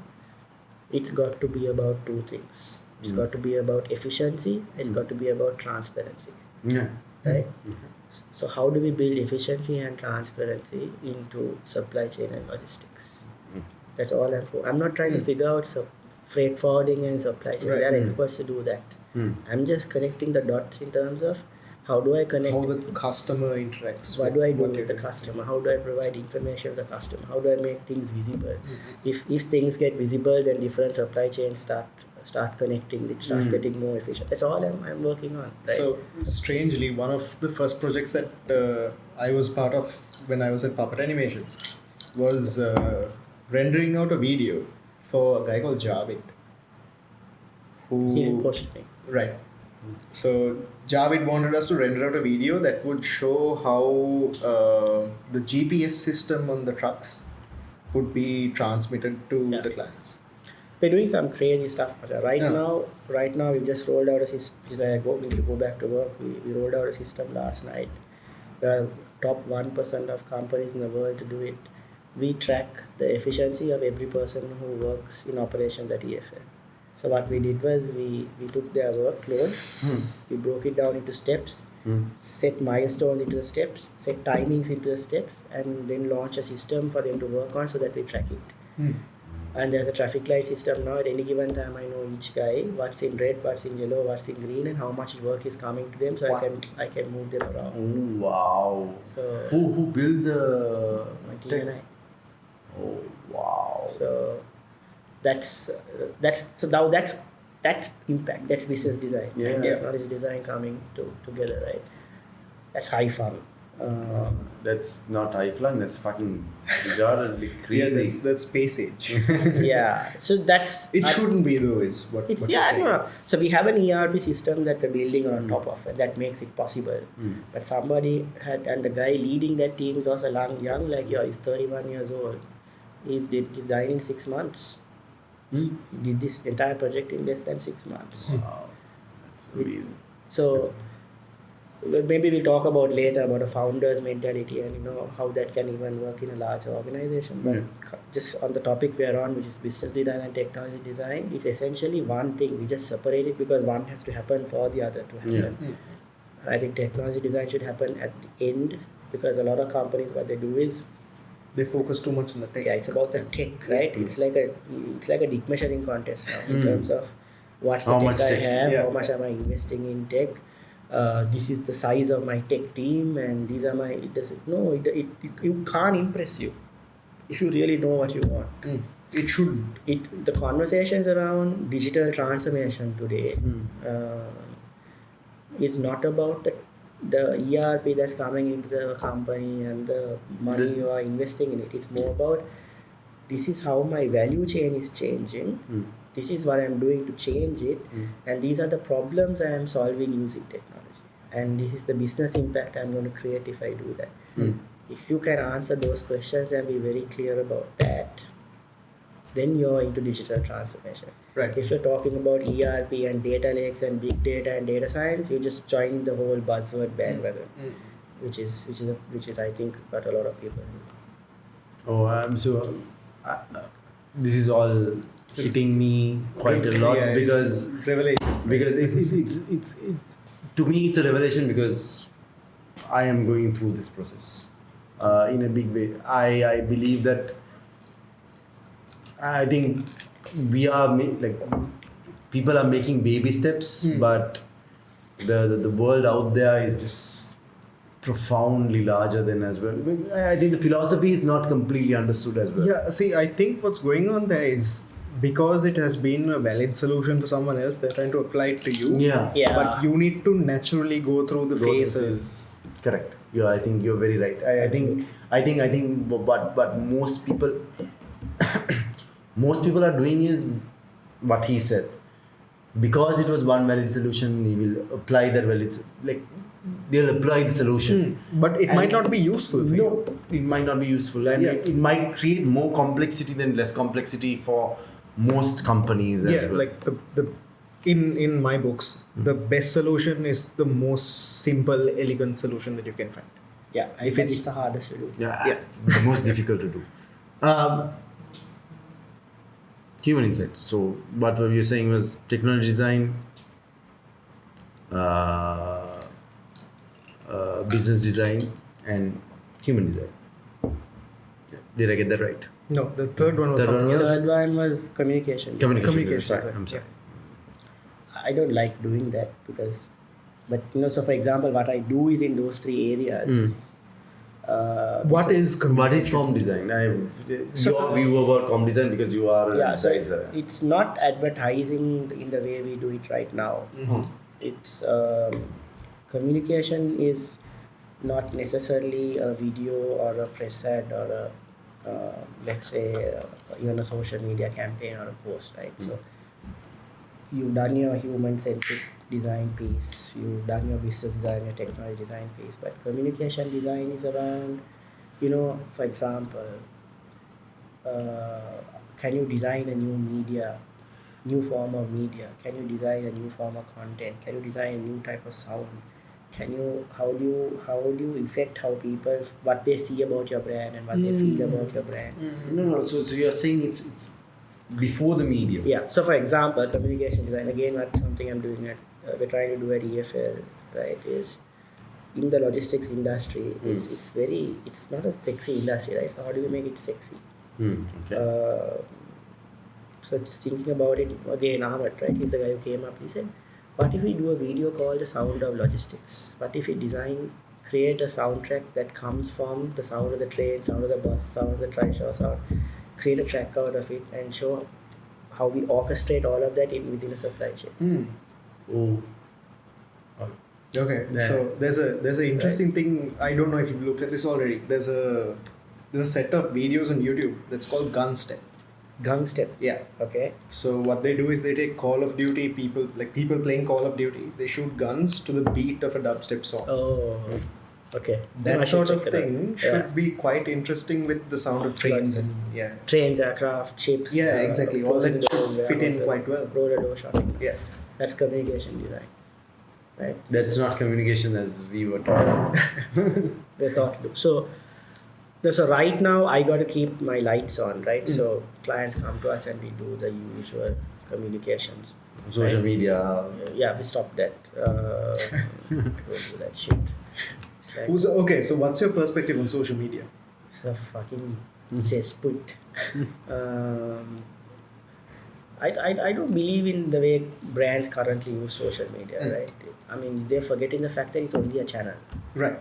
it's got to be about two things. It's got to be about efficiency. It's got to be about transparency. Yeah. Right? So how do we build efficiency and transparency into supply chain and logistics? That's all I'm for. I'm not trying to figure out freight forwarding and supply chain. Right. There are experts to do that. I'm just connecting the dots in terms of How do I connect? How the customer interacts. What do I do what with you the do. customer? How do I provide information to the customer? How do I make things visible? If things get visible, then different supply chains start connecting. It starts getting more efficient. That's all I'm working on. Right? So strangely, one of the first projects that I was part of when I was at Puppet Animations was rendering out a video for a guy called Javed. he Who posted me. right. So Javed wanted us to render out a video that would show how the GPS system on the trucks would be transmitted to Yeah. the clients. We're doing some crazy stuff. But right Yeah. now we just rolled out a system. Need to go back to work. We rolled out a system last night. We are top 1% of companies in the world to do it. We track the efficiency of every person who works in operations at EFL. So what we did was we took their workload, we broke it down into steps, set milestones into the steps, set timings into the steps, and then launch a system for them to work on so that we track it. And there's a traffic light system now. At any given time, I know each guy, what's in red, what's in yellow, what's in green, and how much work is coming to them, so I can move them around. Oh wow! So Who built the my team and I. Oh wow! So that's now that's impact. That's business design. Yeah. And technology design coming together, right? That's high fun. That's not high flying. That's fucking bizarrely Yeah, crazy. that's space age. Yeah. So that's It shouldn't be though, is what It's what you're yeah, saying. no. So we have an ERP system that we're building on top of it that makes it possible. But somebody had, and the guy leading that team is also young like you. He's 31 years old. He's done in 6 months. Did this entire project in less than 6 months. Wow. That's amazing. So maybe we'll talk about later about a founder's mentality and how that can even work in a large organization. But just on the topic we are on, which is business design and technology design, it's essentially one thing. We just separate it because one has to happen for the other to happen. I think technology design should happen at the end because a lot of companies, what they do is They focus too much on the tech. yeah, it's about the tech, right? It's like a dick measuring contest now in terms of what's the How tech much I tech? have, Yeah. how much am I investing in tech. This is the size of my tech team, and these are my. You can't impress you if you really know what you want. It shouldn't. The conversations around digital transformation today is not about the ERP that's coming into the company and the money you are investing in it. It's more about this is how my value chain is changing. This is what I'm doing to change it, and these are the problems I am solving using technology. And this is the business impact I'm going to create if I do that. If you can answer those questions and be very clear about that, then you're into digital transformation. Right. If you're talking about ERP and data lakes and big data and data science, you're just joining the whole buzzword bandwagon, which is I think what a lot of people do. Oh, I'm so. This is all hitting me quite a lot Yeah, because it's revelation. it's to me it's a revelation because I am going through this process in a big way. I believe that I think we are people are making baby steps, but the world out there is just profoundly larger than as well. I think the philosophy is not completely understood as well. Yeah, see, I think what's going on there is because it has been a valid solution for someone else, they're trying to apply it to you. Yeah. But you need to naturally go through the phases. Correct. Yeah, I think you're very right. I think, but most people, are doing is what he said. Because it was one valid solution, he will apply that valid, they'll apply the solution. But it might not be useful for you. It might not be useful, and it might create more complexity than less complexity for most companies as well. Like the in my books, the best solution is the most simple, elegant solution that you can find. Yeah, If it's it's- the hardest to do. It's the most difficult to do. Human insight. So what were you saying was technology design, business design, and human design. Did I get that right? No, the third one was Third one something was- else. Third one was communication. Communication. Communication, Sorry, sorry. I'm sorry. I don't like doing that because But so for example, what I do is in those three areas. What is comm design? Your view about comm design, because you are an advisor. It's not advertising in the way we do it right now. It's communication is not necessarily a video or a press ad or a let's say even a social media campaign or a post, right? So you've done your human-centric design piece, you've done your business design, your technology design piece, but communication design is around, for example, can you design a new form of media? Can you design a new form of content? Can you design a new type of sound? How do you affect how people, what they see about your brand and what they feel about your brand? No. So you're saying it's before the medium. Yeah. So for example, communication design, again, that's something I'm doing we're trying to do at EFL, right? Is in the logistics industry, it's not a sexy industry, right? So how do we make it sexy? Okay. So just thinking about it again, Ahmed, right? He's the guy who came up. He said, what if we do a video called The Sound of Logistics? What if we create a soundtrack that comes from the sound of the train, sound of the bus, sound of the trishaw sound, create a track out of it and show how we orchestrate all of that within a supply chain. Okay, so there's an interesting thing. I don't know if you've looked at this already. There's a set of videos on YouTube that's called Gun Step. Gun Step. Yeah. Okay. So what they do is they take Call of Duty people playing Call of Duty. They shoot guns to the beat of a dubstep song. Oh. Okay. That sort of thing should be quite interesting with the sound of trains and trains, aircraft, ships. Yeah, exactly. All that should fit in quite well. Roller door shotting. Yeah. That's communication design. Right? That's not communication as we were taught. We're taught to do. So right now I got to keep my lights on, right? So clients come to us and we do the usual communications. Social media. Yeah, we stopped that. Don't do that shit. Okay, so what's your perspective on social media? It's a fucking cesspit. I don't believe in the way brands currently use social media, right? I mean, they're forgetting the fact that it's only a channel. Right.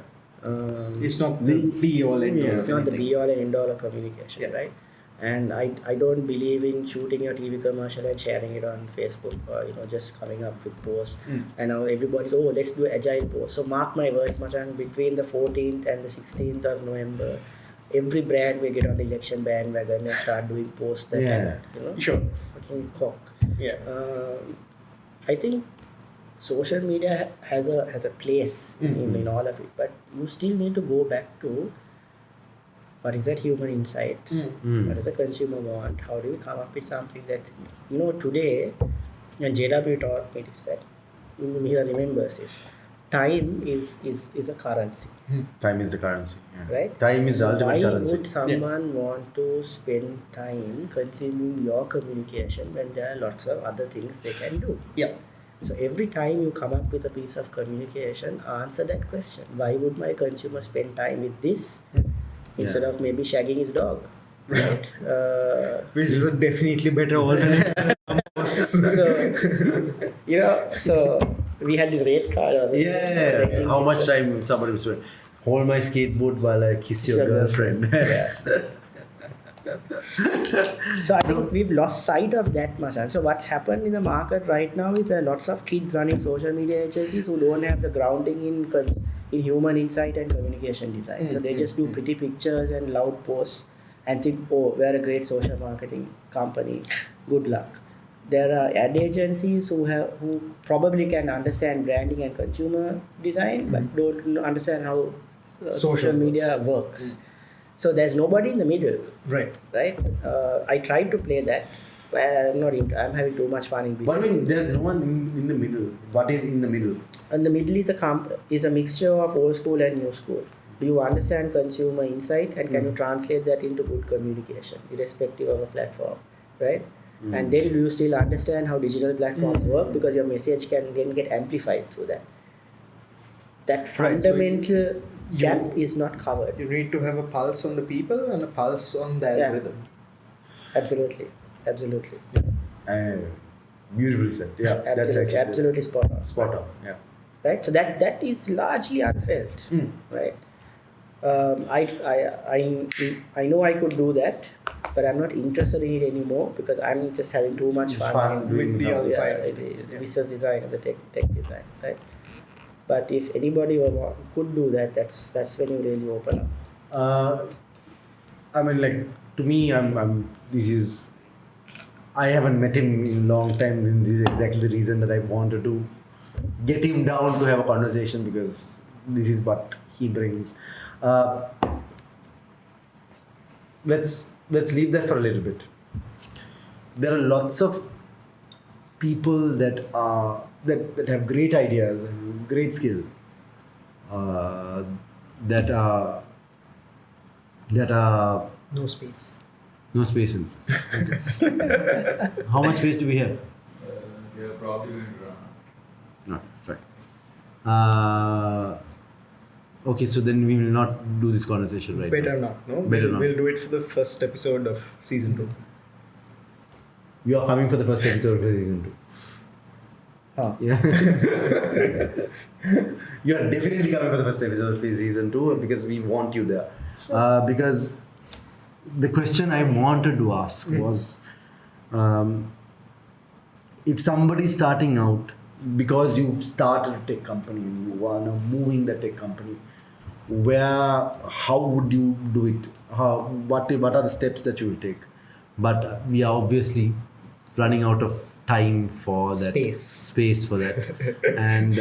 It's not the be-all and end-all. It's not the be-all and end-all of communication, right? And I don't believe in shooting your TV commercial and sharing it on Facebook or just coming up with posts. And now everybody's let's do agile post. So mark my words, Machan, between the 14th and the 16th of November, every brand will get on the election bandwagon and start doing posts that sure, fucking cock. Yeah. I think social media has a place in all of it, but you still need to go back to what is that human insight? What does the consumer want? How do we come up with something that today, and JW taught me this, that Mihira remembers this. Time is a currency. Time is the currency. Yeah. Right? Time is the ultimate currency. Why would someone want to spend time consuming your communication when there are lots of other things they can do? Yeah. So every time you come up with a piece of communication, answer that question. Why would my consumer spend time with this instead of maybe shagging his dog? Right? Which is a definitely better alternative. So we had this rate card. How much time somebody will spend? Hold my skateboard while I kiss your girlfriend. Yes. So I think we've lost sight of that much. And so what's happened in the market right now is there are lots of kids running social media agencies who don't have the grounding in human insight and communication design. So they just do pretty pictures and loud posts and think, we're a great social marketing company. Good luck. There are ad agencies who probably can understand branding and consumer design, but don't understand how social media works. So there's nobody in the middle. Right. I tried to play that. I'm having too much fun in business. But I mean, there's no one in the middle. What is in the middle? And the middle is a mixture of old school and new school. Do you understand consumer insight and can you translate that into good communication, irrespective of a platform, right? And then do you still understand how digital platforms work, because your message can then get amplified through that. That fundamental gap is not covered. You need to have a pulse on the people and a pulse on the algorithm. Absolutely. Beautiful said. Yeah, that's actually absolutely spot on. Spot on. Yeah. right? So that is largely unfelt, right? I know I could do that, but I'm not interested in it anymore because I'm just having too much fun with the other side of the things, yeah. business design and the tech design, right? But if anybody could do that, that's when you really open up. I mean, like, to me, I haven't met him in a long time, and this is exactly the reason that I wanted to get him down to have a conversation, because this is what he brings. Let's leave that for a little bit. There are lots of people that have great ideas and great skill, that are No space. no space in. How much space do we have? We are probably going to run. No, fine. Okay, so then we will not do this conversation right Better now. not, no? Better not. We'll do it for the first episode of season 2. You are coming for the first episode of season 2. Huh. Yeah. You are definitely coming for the first episode of season 2 because we want you there. Because the question I wanted to ask was, if somebody starting out, because you've started a tech company and you are now moving the tech company, how would you do it? What are the steps that you will take? But we are obviously running out of time for that space for that. And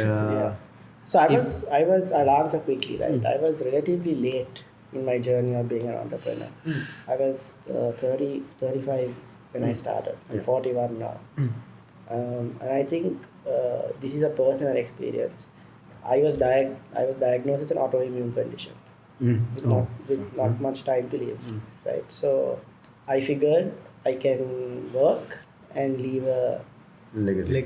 So I'll answer quickly, right? I was relatively late in my journey of being an entrepreneur. I was 35 when I started. I'm 41 now. And I think this is a personal experience. I was diagnosed with an autoimmune condition with not much time to live, right? So I figured I can work and leave a legacy.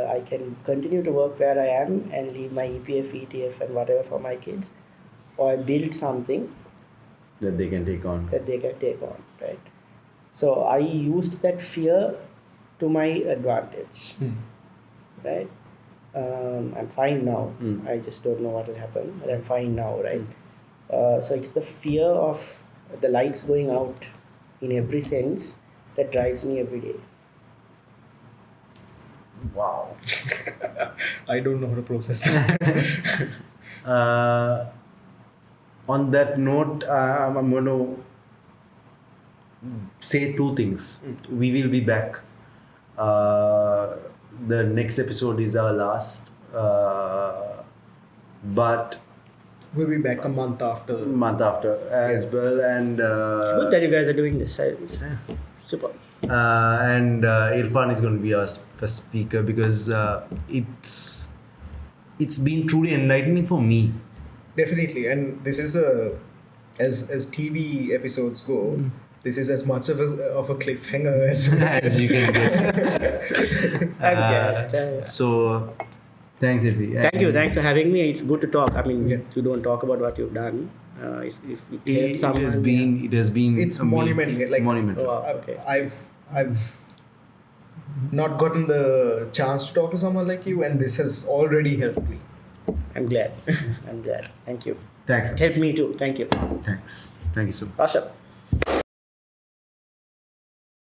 I can continue to work where I am and leave my EPF, ETF and whatever for my kids, or I build something that they can take on. Right? So I used that fear to my advantage, right? I'm fine now. I just don't know what will happen, but I'm fine now, right? So it's the fear of the lights going out in every sense that drives me every day. Wow. I don't know how to process that. On that note, I'm going to say two things. We will be back. The next episode is our last, but We'll be back a month after. as well, and It's good that you guys are doing this. It's super. and Irfan is going to be our first speaker because it's been truly enlightening for me. Definitely, and this is as TV episodes go, this is as much of a cliffhanger as As you can get. Okay. So, thanks, Irfi. Thanks for having me. It's good to talk. I mean, Yeah. you don't talk about what you've done. If it helps It someone, has been. it's monumental. Like monumental. Oh, wow. Okay. I've not gotten the chance to talk to someone like you, and this has already helped me. I'm glad. Thank you. Thanks. It helped me too. Thank you. Thanks. Thank you so much. Awesome.